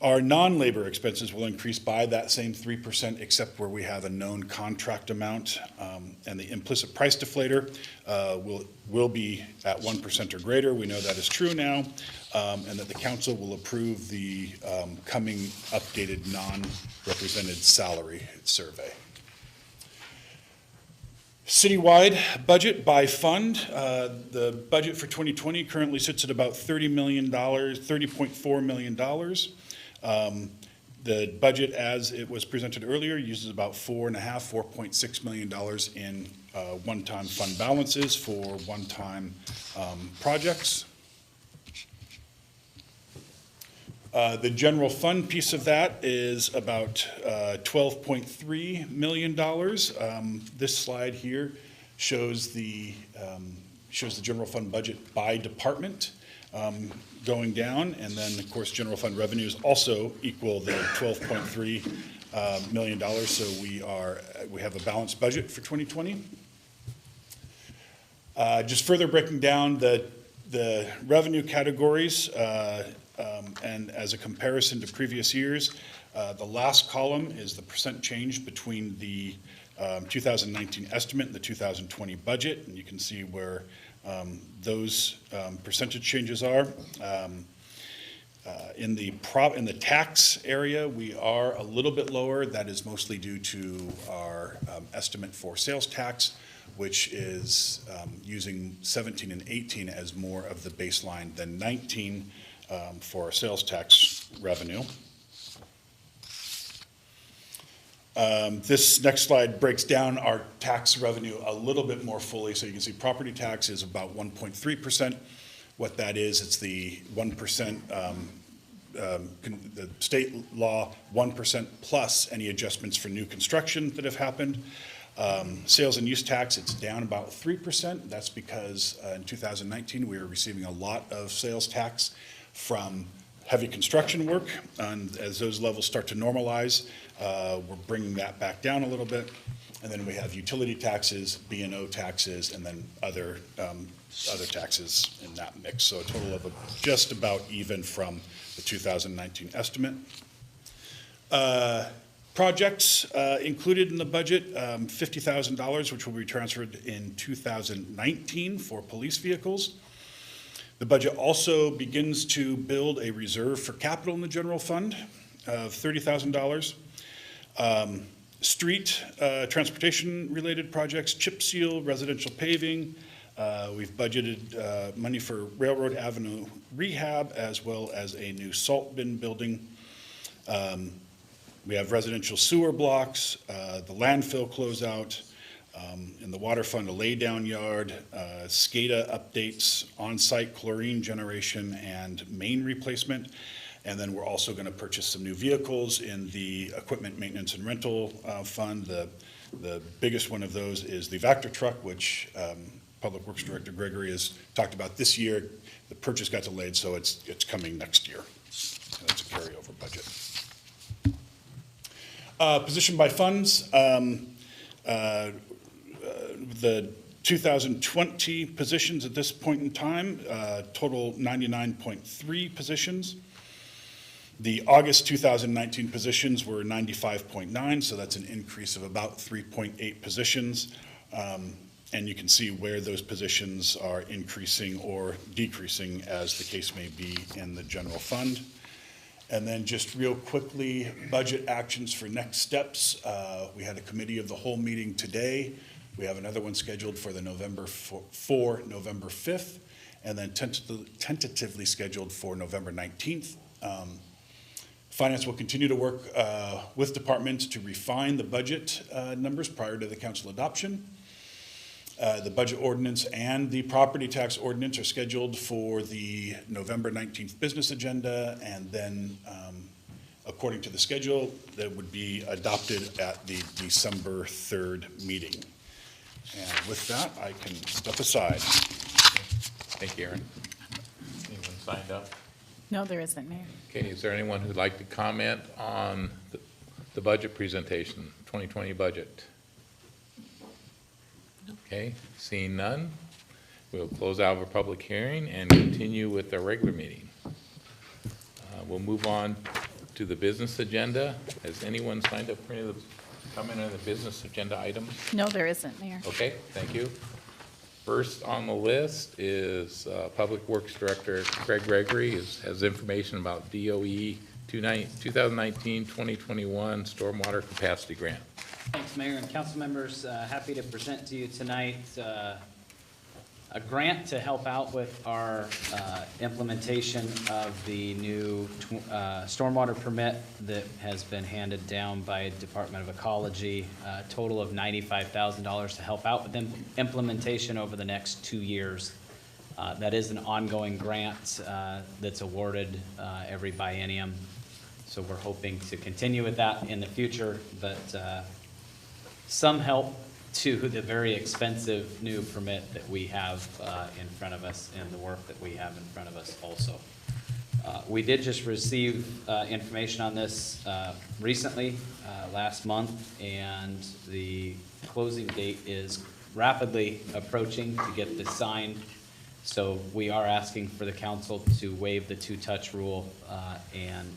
Our non-labor expenses will increase by that same 3%, except where we have a known contract amount, and the implicit price deflator will be at 1% or greater. We know that is true now, and that the council will approve the coming updated non-represented salary survey. Citywide budget by fund, the budget for 2020 currently sits at about $30.4 million. The budget, as it was presented earlier, uses about $4.6 million in one-time fund balances for one-time projects. The general fund piece of that is about $12.3 million. This slide here shows the general fund budget by department going down, and then, of course, general fund revenues also equal the $12.3 million, so we have a balanced budget for 2020. Just further breaking down the revenue categories, and as a comparison to previous years, the last column is the percent change between the 2019 estimate and the 2020 budget, and you can see where those percentage changes are. In the tax area, we are a little bit lower. That is mostly due to our estimate for sales tax, which is using 17 and 18 as more of the baseline than 19 for our sales tax revenue. This next slide breaks down our tax revenue a little bit more fully. So you can see property tax is about 1.3%. What that is, it's the 1%, the state law 1% plus any adjustments for new construction that have happened. Sales and use tax, it's down about 3%. That's because in 2019 we were receiving a lot of sales tax from heavy construction work, and as those levels start to normalize, we're bringing that back down a little bit. And then we have utility taxes, B&O taxes, and then other taxes in that mix. So a total of just about even from the 2019 estimate. Projects included in the budget, $50,000, which will be transferred in 2019 for police vehicles. The budget also begins to build a reserve for capital in the general fund of $30,000. Street transportation-related projects, chip seal, residential paving. We've budgeted money for Railroad Avenue rehab as well as a new salt bin building. We have residential sewer blocks, the landfill closeout, in the water fund, a laydown yard, SCADA updates, on-site chlorine generation, and main replacement. And then we're also going to purchase some new vehicles in the equipment maintenance and rental fund. The biggest one of those is the Vector truck, which Public Works Director Gregory has talked about this year. The purchase got delayed, so it's coming next year. And it's a carryover budget. Position by funds. The 2020 positions at this point in time, total 99.3 positions. The August 2019 positions were 95.9, so that's an increase of about 3.8 positions. And you can see where those positions are increasing or decreasing as the case may be in the general fund. And then just real quickly, budget actions for next steps. We had a committee of the whole meeting today. We have another one scheduled for November 5th, and then tentatively scheduled for November 19th. Finance will continue to work with departments to refine the budget numbers prior to the council adoption. The budget ordinance and the property tax ordinance are scheduled for the November 19th business agenda, and then according to the schedule, that would be adopted at the December 3rd meeting. And with that, I can step aside. Thank you, Aaron. Anyone signed up? No, there isn't, Mayor. Okay, is there anyone who'd like to comment on the budget presentation, 2020 budget? Okay, seeing none, we'll close out our public hearing and continue with our regular meeting. We'll move on to the business agenda. Has anyone signed up for any of the comment on the business agenda items? No, there isn't, Mayor. Okay, thank you. First on the list is Public Works Director Craig Gregory has information about DOE 2019-2021 Stormwater Capacity Grant. Thanks, Mayor and council members. Happy to present to you tonight a grant to help out with our implementation of the new stormwater permit that has been handed down by Department of Ecology, a total of $95,000 to help out with implementation over the next 2 years. That is an ongoing grant that's awarded every biennium. So we're hoping to continue with that in the future, but some help to the very expensive new permit that we have in front of us and the work that we have in front of us also. We did just receive information on this recently, last month, and the closing date is rapidly approaching to get this signed. So we are asking for the council to waive the two-touch rule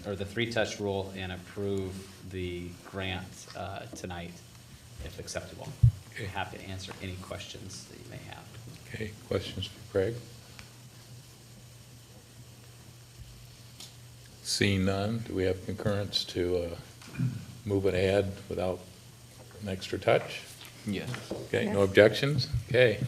or the three-touch rule and approve the grant tonight, if acceptable. Okay. Happy to answer any questions that you may have. Okay, questions for Craig? Seeing none, do we have concurrence to move it ahead without an extra touch? Yes. Okay, no objections? Okay.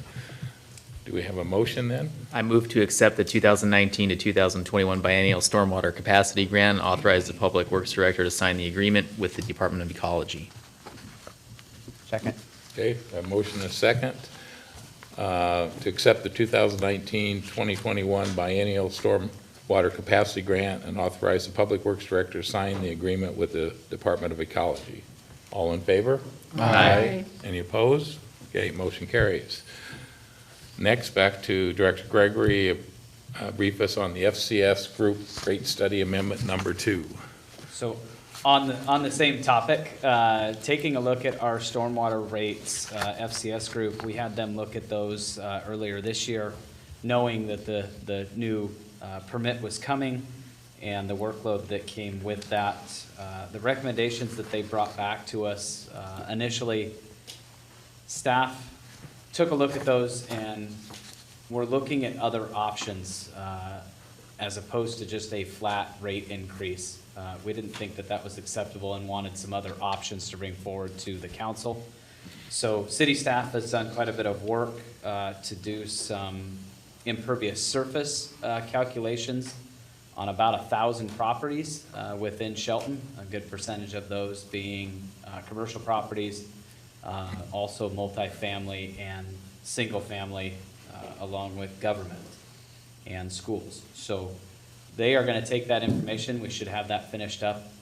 Do we have a motion then? I move to accept the 2019 to 2021 biennial stormwater capacity grant and authorize the Public Works Director to sign the agreement with the Department of Ecology. Second. Okay, a motion and a second to accept the 2019-2021 biennial stormwater capacity grant and authorize the Public Works Director to sign the agreement with the Department of Ecology. All in favor? Aye. Any opposed? Okay, motion carries. Next, back to Director Gregory, brief us on the FCS Group Rate Study Amendment number 2. So on the same topic, taking a look at our stormwater rates, FCS group, we had them look at those earlier this year, knowing that the new permit was coming and the workload that came with that. The recommendations that they brought back to us initially, staff took a look at those and we're looking at other options as opposed to just a flat rate increase. We didn't think that that was acceptable and wanted some other options to bring forward to the council. So city staff has done quite a bit of work to do some impervious surface calculations on about 1,000 properties within Shelton, a good percentage of those being commercial properties, also multifamily and single family, along with government and schools. So they are going to take that information. We should have that finished up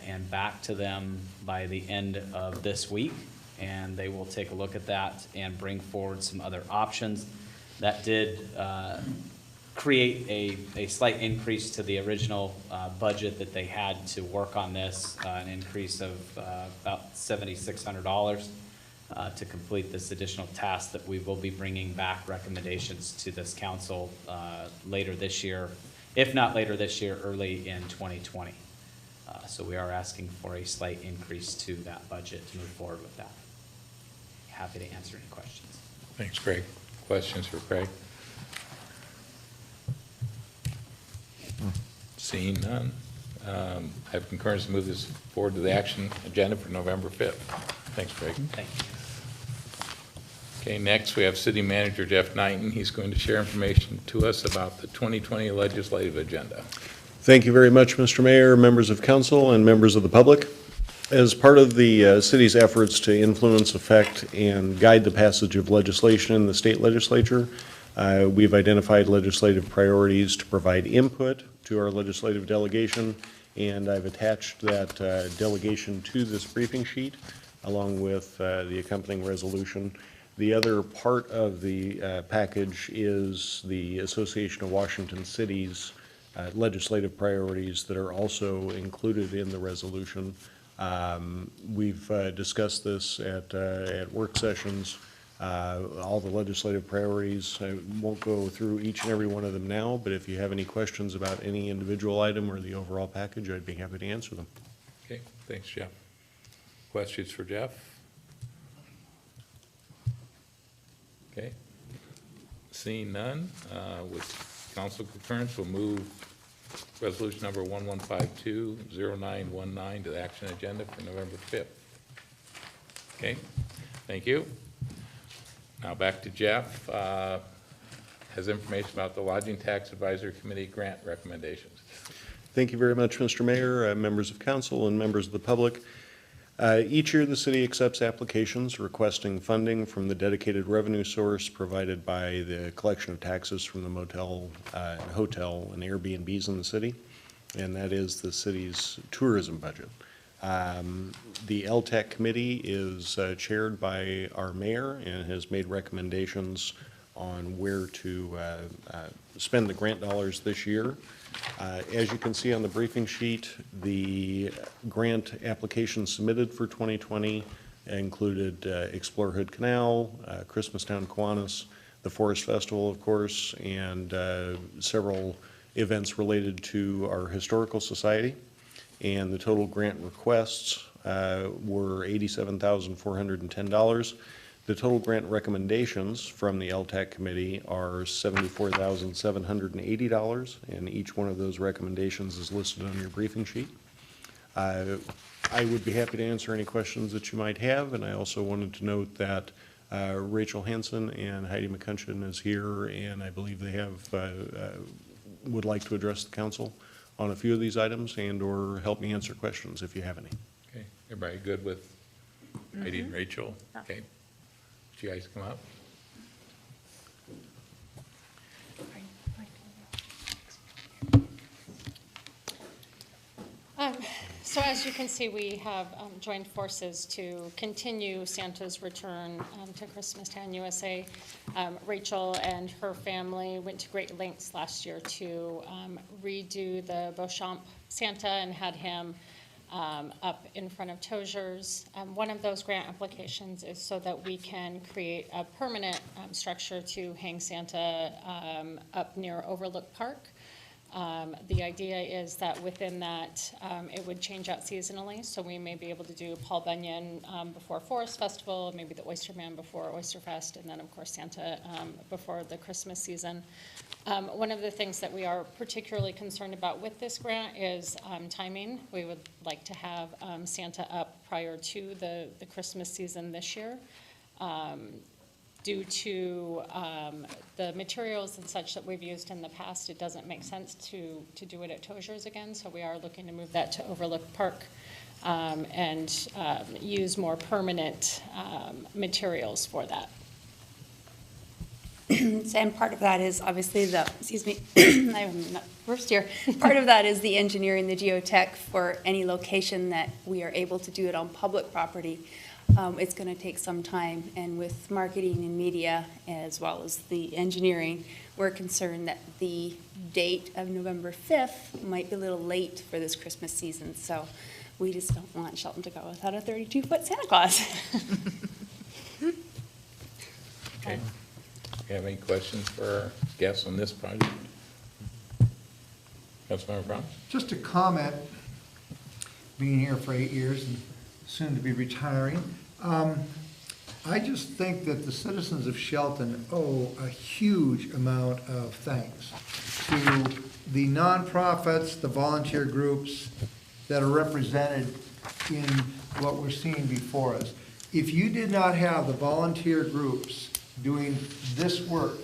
and back to them by the end of this week. And they will take a look at that and bring forward some other options. That did create a slight increase to the original budget that they had to work on this, an increase of about $7,600 to complete this additional task that we will be bringing back recommendations to this council later this year, if not later this year, early in 2020. So we are asking for a slight increase to that budget to move forward with that. Happy to answer any questions. Thanks, Craig. Questions for Craig? Seeing none, I have concurrence to move this forward to the action agenda for November 5th. Thanks, Craig. Thank you. Okay, next we have City Manager Jeff Knighton. He's going to share information to us about the 2020 legislative agenda. Thank you very much, Mr. Mayor, members of council, and members of the public. As part of the city's efforts to influence, affect, and guide the passage of legislation in the state legislature, we've identified legislative priorities to provide input to our legislative delegation, and I've attached that delegation to this briefing sheet along with the accompanying resolution. The other part of the package is the Association of Washington Cities legislative priorities that are also included in the resolution. We've discussed this at work sessions, all the legislative priorities. I won't go through each and every one of them now, but if you have any questions about any individual item or the overall package, I'd be happy to answer them. Okay, thanks, Jeff. Questions for Jeff? Okay. Seeing none, with council concurrence, we'll move resolution number 1152-0919 to the action agenda for November 5th. Okay, thank you. Now back to Jeff. has information about the Lodging Tax Advisory Committee grant recommendations. Thank you very much, Mr. Mayor, members of council, and members of the public. Each year, the city accepts applications requesting funding from the dedicated revenue source provided by the collection of taxes from the motel, hotel, and Airbnbs in the city, and that is the city's tourism budget. The LTAC committee is chaired by our mayor and has made recommendations on where to spend the grant dollars this year. As you can see on the briefing sheet, the grant application submitted for 2020 included Explore Hood Canal, Christmastown Kiwanis, the Forest Festival, of course, and several events related to our historical society. And the total grant requests were $87,410. The total grant recommendations from the LTAC committee are $74,780, and each one of those recommendations is listed on your briefing sheet. I would be happy to answer any questions that you might have, and I also wanted to note that Rachel Hansen and Heidi McCutcheon is here, and I believe they have would like to address the council on a few of these items and/or help me answer questions if you have any. Okay, everybody good with Heidi and Rachel? Okay. Would you guys come up? So as you can see, we have joined forces to continue Santa's return to Christmastown, USA. Rachel and her family went to great lengths last year to redo the Beauchamp Santa and had him up in front of Tozer's. One of those grant applications is so that we can create a permanent structure to hang Santa up near Overlook Park. The idea is that within that, it would change out seasonally, so we may be able to do Paul Bunyan before Forest Festival, maybe the Oyster Man before Oyster Fest, and then, of course, Santa before the Christmas season. One of the things that we are particularly concerned about with this grant is timing. We would like to have Santa up prior to the Christmas season this year. Due to the materials and such that we've used in the past, it doesn't make sense to do it at Tozer's again, so we are looking to move that to Overlook Park and use more permanent materials for that. And part of that is obviously I'm not first here. Part of that is the engineering, the geotech for any location that we are able to do it on public property. It's going to take some time, and with marketing and media as well as the engineering, we're concerned that the date of November 5th might be a little late for this Christmas season, so we just don't want Shelton to go without a 32-foot Santa Claus. Okay. You have any questions for our guests on this project? Councilmember Brown? Just a comment, being here for 8 years and soon to be retiring. I just think that the citizens of Shelton owe a huge amount of thanks to the nonprofits, the volunteer groups that are represented in what we're seeing before us. If you did not have the volunteer groups doing this work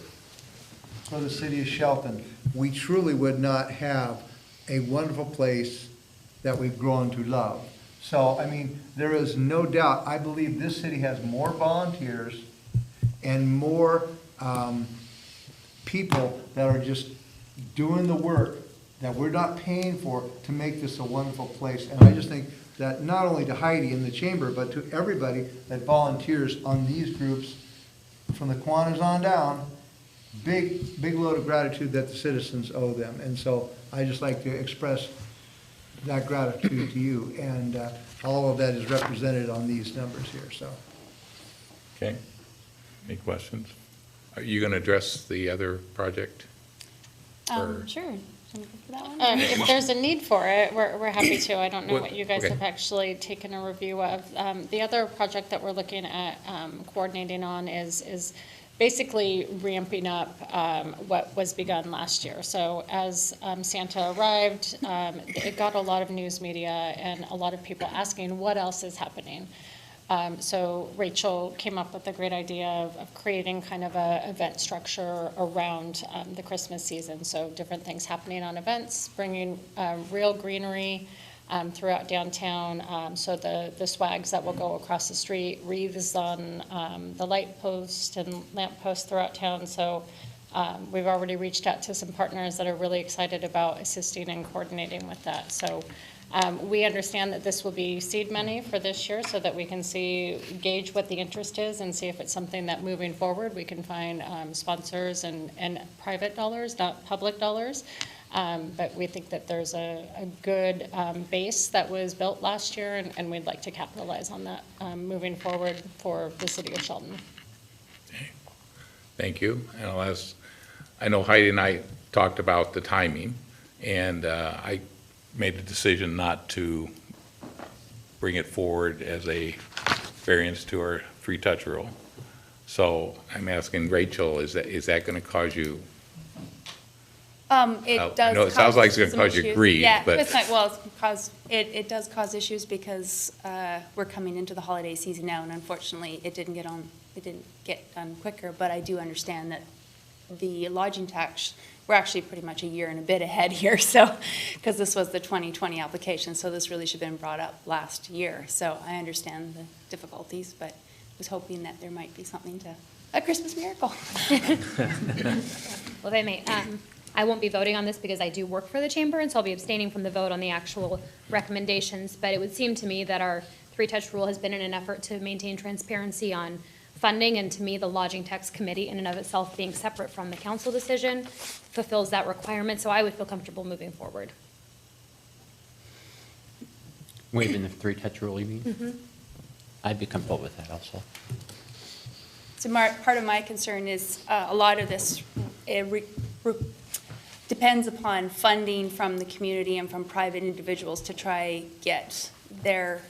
for the city of Shelton, we truly would not have a wonderful place that we've grown to love. So, I mean, there is no doubt, I believe this city has more volunteers and more people that are just doing the work that we're not paying for to make this a wonderful place. And I just think that not only to Heidi in the chamber, but to everybody that volunteers on these groups, from the Kiwanis on down, big load of gratitude that the citizens owe them. And so I just like to express that gratitude to you, and all of that is represented on these numbers here, so. Okay. Any questions? Are you going to address the other project? Or- Sure. For that one? If there's a need for it, we're happy to. I don't know What- what you guys okay. have actually taken a review of. The other project that we're looking at coordinating on is basically ramping up what was begun last year. So as Santa arrived, it got a lot of news media and a lot of people asking what else is happening. So Rachel came up with a great idea of creating kind of a event structure around the Christmas season. So different things happening on events, bringing real greenery throughout downtown. So the swags that will go across the street, wreaths on the light posts and lamp posts throughout town. So we've already reached out to some partners that are really excited about assisting and coordinating with that. So we understand that this will be seed money for this year so that we can gauge what the interest is and see if it's something that moving forward we can find sponsors and private dollars, not public dollars. But we think that there's a good base that was built last year, and we'd like to capitalize on that moving forward for the city of Shelton. Thank you. And I know Heidi and I talked about the timing, and I made the decision not to bring it forward as a variance to our free touch rule. So I'm asking Rachel, is that going to cause you? It does. I know it sounds like it's going to some cause you issues. grief, Yeah, but. it's not, well, it does cause issues because we're coming into the holiday season now, and unfortunately, it didn't get done quicker, but I do understand that the lodging tax, we're actually pretty much a year and a bit ahead here, so, because this was the 2020 application, so this really should have been brought up last year. So I understand the difficulties, but was hoping that there might be something a Christmas miracle. Well, they may. I won't be voting on this because I do work for the chamber, and so I'll be abstaining from the vote on the actual recommendations. But it would seem to me that our three-touch rule has been in an effort to maintain transparency on funding, and to me, the lodging tax committee in and of itself being separate from the council decision fulfills that requirement, so I would feel comfortable moving forward. Waiving the three-touch rule, you mean? Mm-hmm. I'd be comfortable with that also. So part of my concern is a lot of this depends upon funding from the community and from private individuals to try get their,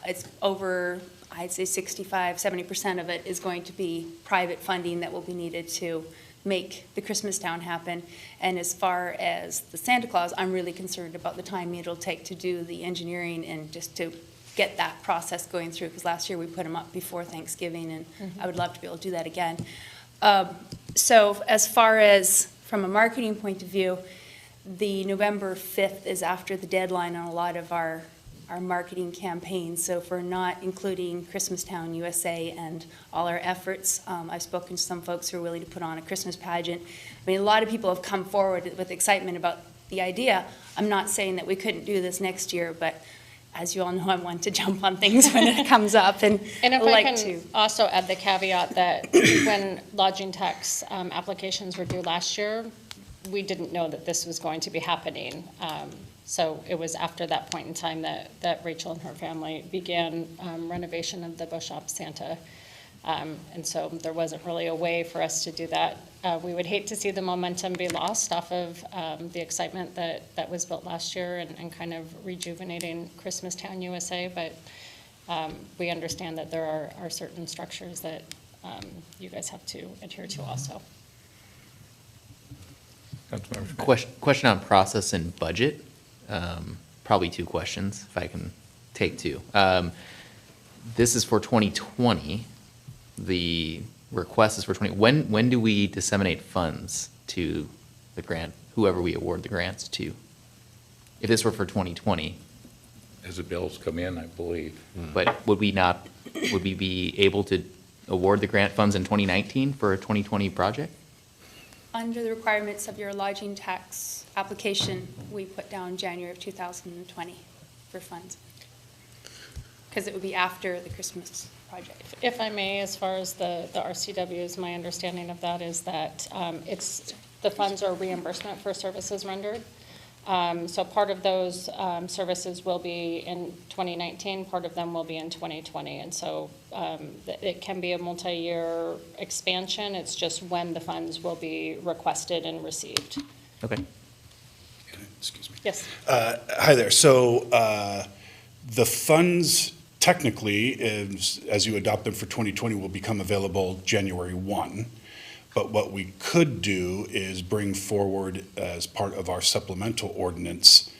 it's over, I'd say 65–70% of it is going to be private funding that will be needed to make the Christmas town happen. And as far as the Santa Claus, I'm really concerned about the time it'll take to do the engineering and just to get that process going through, because last year we put them up before Thanksgiving, and I would love to be able to do that again. So as far as from a marketing point of view, the November 5th is after the deadline on a lot of our marketing campaigns. So if we're not including Christmastown USA and all our efforts, I've spoken to some folks who are willing to put on a Christmas pageant. I mean, a lot of people have come forward with excitement about the idea. I'm not saying that we couldn't do this next year, but as you all know, I'm one to jump on things when it comes up, and if like I can also add the caveat that when lodging tax applications were due last year, we didn't know that this was going to be happening. So it was after that point in time that Rachel and her family began renovation of the Beauchamp Santa. And so there wasn't really a way for us to do that. We would hate to see the momentum be lost off of the excitement that was built last year and kind of rejuvenating Christmastown USA, but we understand that there are certain structures that you guys have to adhere to also. Question on process and budget. Probably two questions, if I can take two. This is for 2020. The request is for 20. When do we disseminate funds to the grant, whoever we award the grants to? If this were for 2020. As the bills come in, I believe. But would we be able to award the grant funds in 2019 for a 2020 project? under the requirements of your lodging tax application, we put down January of 2020 for funds. Because it would be after the Christmas project. If I may, as far as the RCWs, my understanding of that is that the funds are reimbursement for services rendered. So part of those services will be in 2019, part of them will be in 2020. And so it can be a multi-year expansion. It's just when the funds will be requested and received. Okay. Excuse me. Yes. Hi there. So the funds technically, as you adopt them for 2020, will become available January 1. But what we could do is bring forward as part of our supplemental ordinance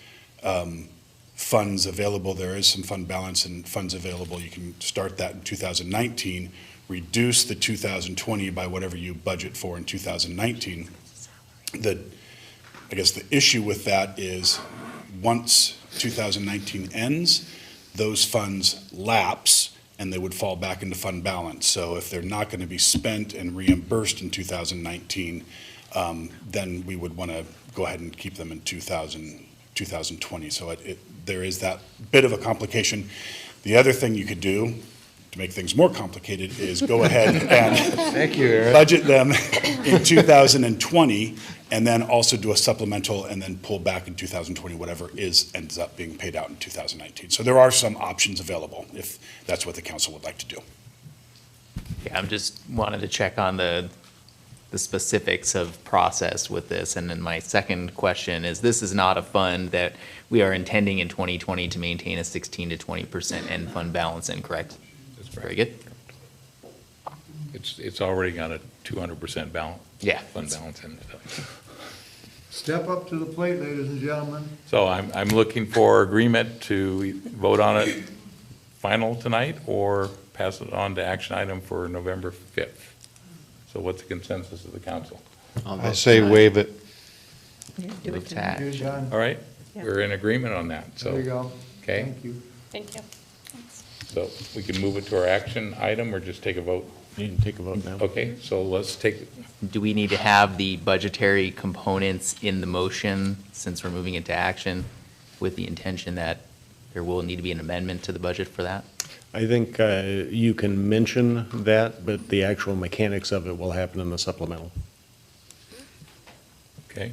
funds available. There is some fund balance and funds available. You can start that in 2019, reduce the 2020 by whatever you budget for in 2019. I guess the issue with that is once 2019 ends, those funds lapse and they would fall back into fund balance. So if they're not going to be spent and reimbursed in 2019, then we would want to go ahead and keep them in 2020. So there is that bit of a complication. The other thing you could do to make things more complicated is go ahead and Thank you, Eric. budget them in 2020 and then also do a supplemental and then pull back in 2020, whatever ends up being paid out in 2019. So there are some options available if that's what the council would like to do. Yeah, I'm just wanted to check on the specifics of process with this. And then my second question is, this is not a fund that we are intending in 2020 to maintain a 16 to 20% end fund balance in, correct? That's right. Very good. It's already got a 200% balance. Yeah. Fund balance in it. Step up to the plate, ladies and gentlemen. So I'm looking for agreement to vote on it final tonight or pass it on to action item for November 5th. So what's the consensus of the council? I say waive it. Do attach. You're done. All right, we're in agreement on that, so. There you go. Okay, Thank you. Thank you. so we can move it to our action item or just take a vote? You can take a vote now. Okay, so let's take, Do we need to have the budgetary components in the motion since we're moving into action with the intention that there will need to be an amendment to the budget for that? I think you can mention that, but the actual mechanics of it will happen in the supplemental. okay.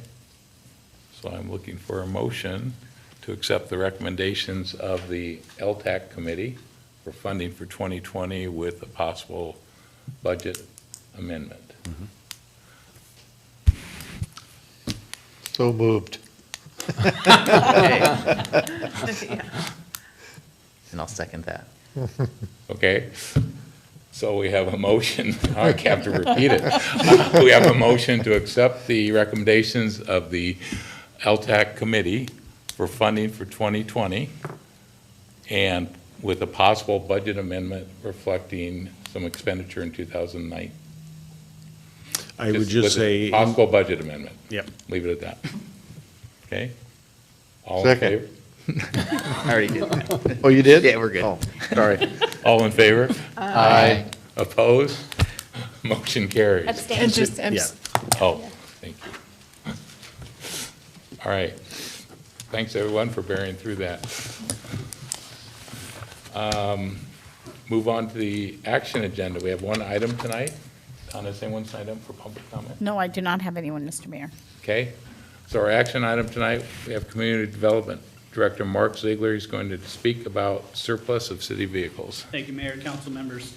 So I'm looking for a motion to accept the recommendations of the LTAC committee for funding for 2020 with a possible budget amendment. So moved. Okay. And I'll second that. Okay, so we have a motion, I have to repeat it. We have a motion to accept the recommendations of the LTAC committee for funding for 2020 and with a possible budget amendment reflecting some expenditure in 2009. I would just with a say. Possible budget amendment. Yep. Leave it at that. Okay? All in Second. favor? I already did that. Oh, you did? Yeah, we're good. Oh, sorry. All in favor? Aye. Opposed? Motion carries. Abstain. Yeah. Oh, thank you. All right. Thanks, everyone, for bearing through that. Move on to the action agenda. We have one item tonight. Donna, is anyone signed up for public comment? No, I do not have anyone, Mr. Mayor. Okay. So our action item tonight, we have Community Development Director Mark Ziegler. He's going to speak about surplus of city vehicles. Thank you, Mayor, council members.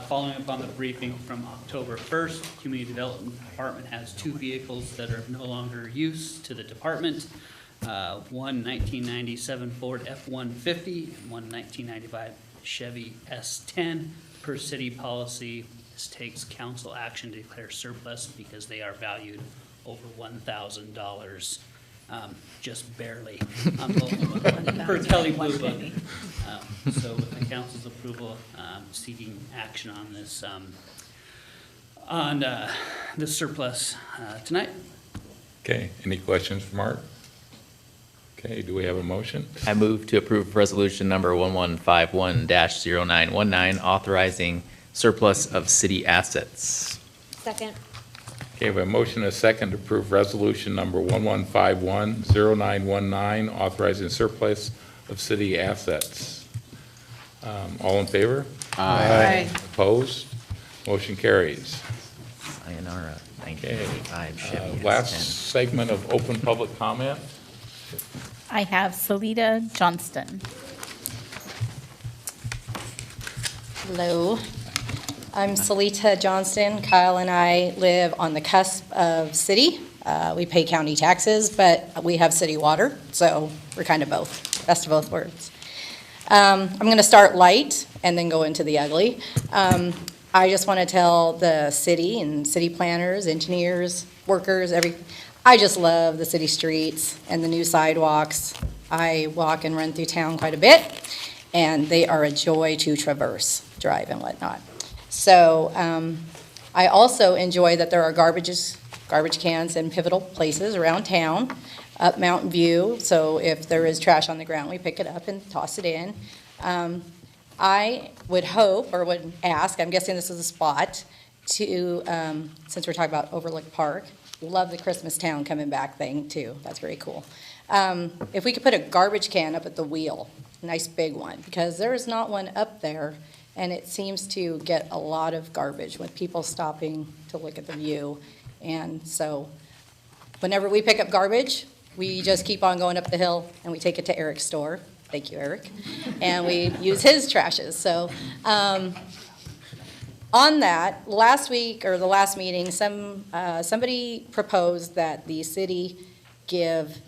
Following up on the briefing from October 1st, Community Development Department has 2 vehicles that are of no longer use to the department. One 1997 Ford F-150 and one 1995 Chevy S10. Per city policy, this takes council action to declare surplus because they are valued over $1,000, just barely on both of them, per Kelly Blue Book. So with the council's approval, seeking action on this, this surplus tonight. Okay, any questions for Mark? Okay, do we have a motion? I move to approve resolution number 1151-0919, authorizing surplus of city assets. Second. Okay, we have a motion and a second to approve resolution number 1151-0919, authorizing surplus of city assets. All in favor? Aye. Opposed? Motion carries. Sayonara, Okay. 1985 Chevy Last S10. segment of open public comment. I have Salita Johnston. Hello, I'm Salita Johnston. Kyle and I live on the cusp of city. We pay county taxes, but we have city water, so we're kind of both, best of both worlds. I'm going to start light and then go into the ugly. I just want to tell the city and city planners, engineers, workers, I just love the city streets and the new sidewalks. I walk and run through town quite a bit, and they are a joy to traverse, drive and whatnot. So I also enjoy that there are garbage cans in pivotal places around town, up Mountain View, so if there is trash on the ground, we pick it up and toss it in. I would hope, or would ask, I'm guessing this is a spot, to, since we're talking about Overlook Park, love the Christmas Town coming back thing too, that's very cool. If we could put a garbage can up at the wheel, a nice big one, because there is not one up there, and it seems to get a lot of garbage with people stopping to look at the view. And so whenever we pick up garbage, we just keep on going up the hill and we take it to Eric's store. Thank you, Eric. And we use his trashes. So on that, last week or the last meeting, somebody proposed that the city give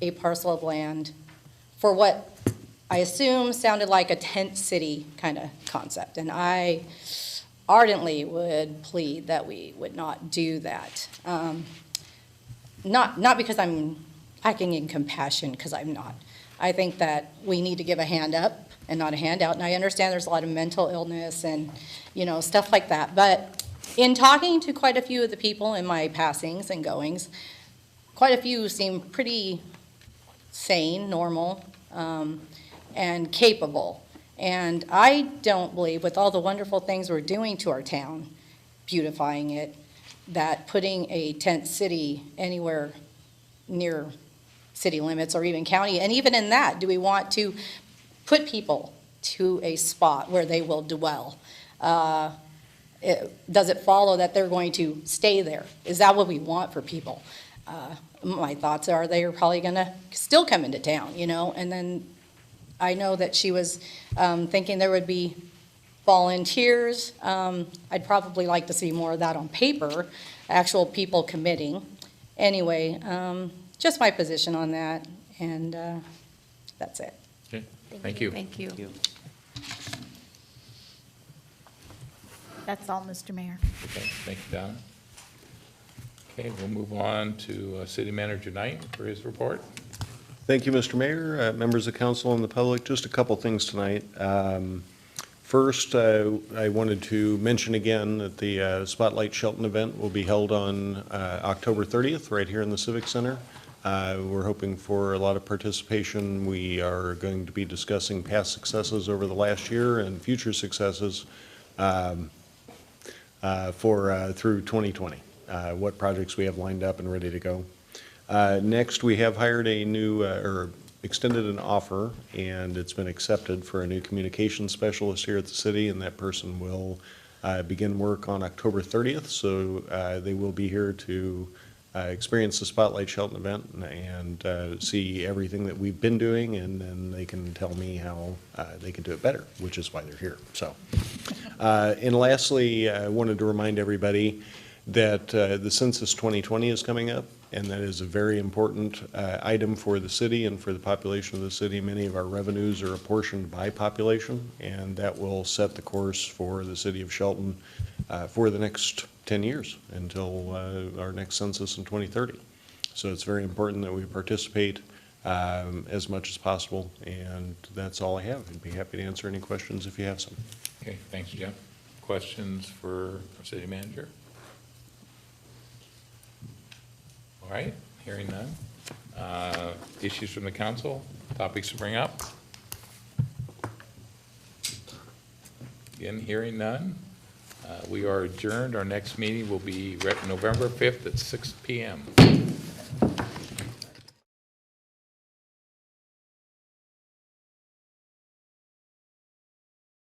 a parcel of land for what I assume sounded like a tent city kind of concept. And I ardently would plead that we would not do that. Not because I'm lacking in compassion, because I'm not. I think that we need to give a hand up and not a handout. And I understand there's a lot of mental illness and, stuff like that. But in talking to quite a few of the people in my passings and goings, quite a few seem pretty sane, normal, and capable. And I don't believe, with all the wonderful things we're doing to our town, beautifying it, that putting a tent city anywhere near city limits or even county, and even in that, do we want to put people to a spot where they will dwell? Does it follow that they're going to stay there? Is that what we want for people? My thoughts are they're probably going to still come into town, and then I know that she was thinking there would be volunteers. I'd probably like to see more of that on paper, actual people committing. Anyway, just my position on that, and that's it. Okay, thank you. Thank you. That's all, Mr. Mayor. Okay, thank you, Don. Okay, we'll move on to City Manager Knight for his report. Thank you, Mr. Mayor, members of council and the public. Just a couple things tonight. First, I wanted to mention again that the Spotlight Shelton event will be held on October 30th right here in the Civic Center. We're hoping for a lot of participation. We are going to be discussing past successes over the last year and future successes through 2020, what projects we have lined up and ready to go. Next, we have hired a new, or extended an offer, and it's been accepted for a new communications specialist here at the city, and that person will begin work on October 30th. So they will be here to experience the Spotlight Shelton event and see everything that we've been doing, and then they can tell me how they can do it better, which is why they're here. So, and lastly, I wanted to remind everybody that the Census 2020 is coming up, and that is a very important item for the city and for the population of the city. Many of our revenues are apportioned by population, and that will set the course for the city of Shelton for the next 10 years until our next census in 2030. So it's very important that we participate as much as possible, and that's all I have. I'd be happy to answer any questions if you have some. Okay, thanks, Jeff. Questions for our city manager? All right, hearing none. Issues from the council, topics to bring up? Again, hearing none. We are adjourned. Our next meeting will be November 5th at 6 p.m.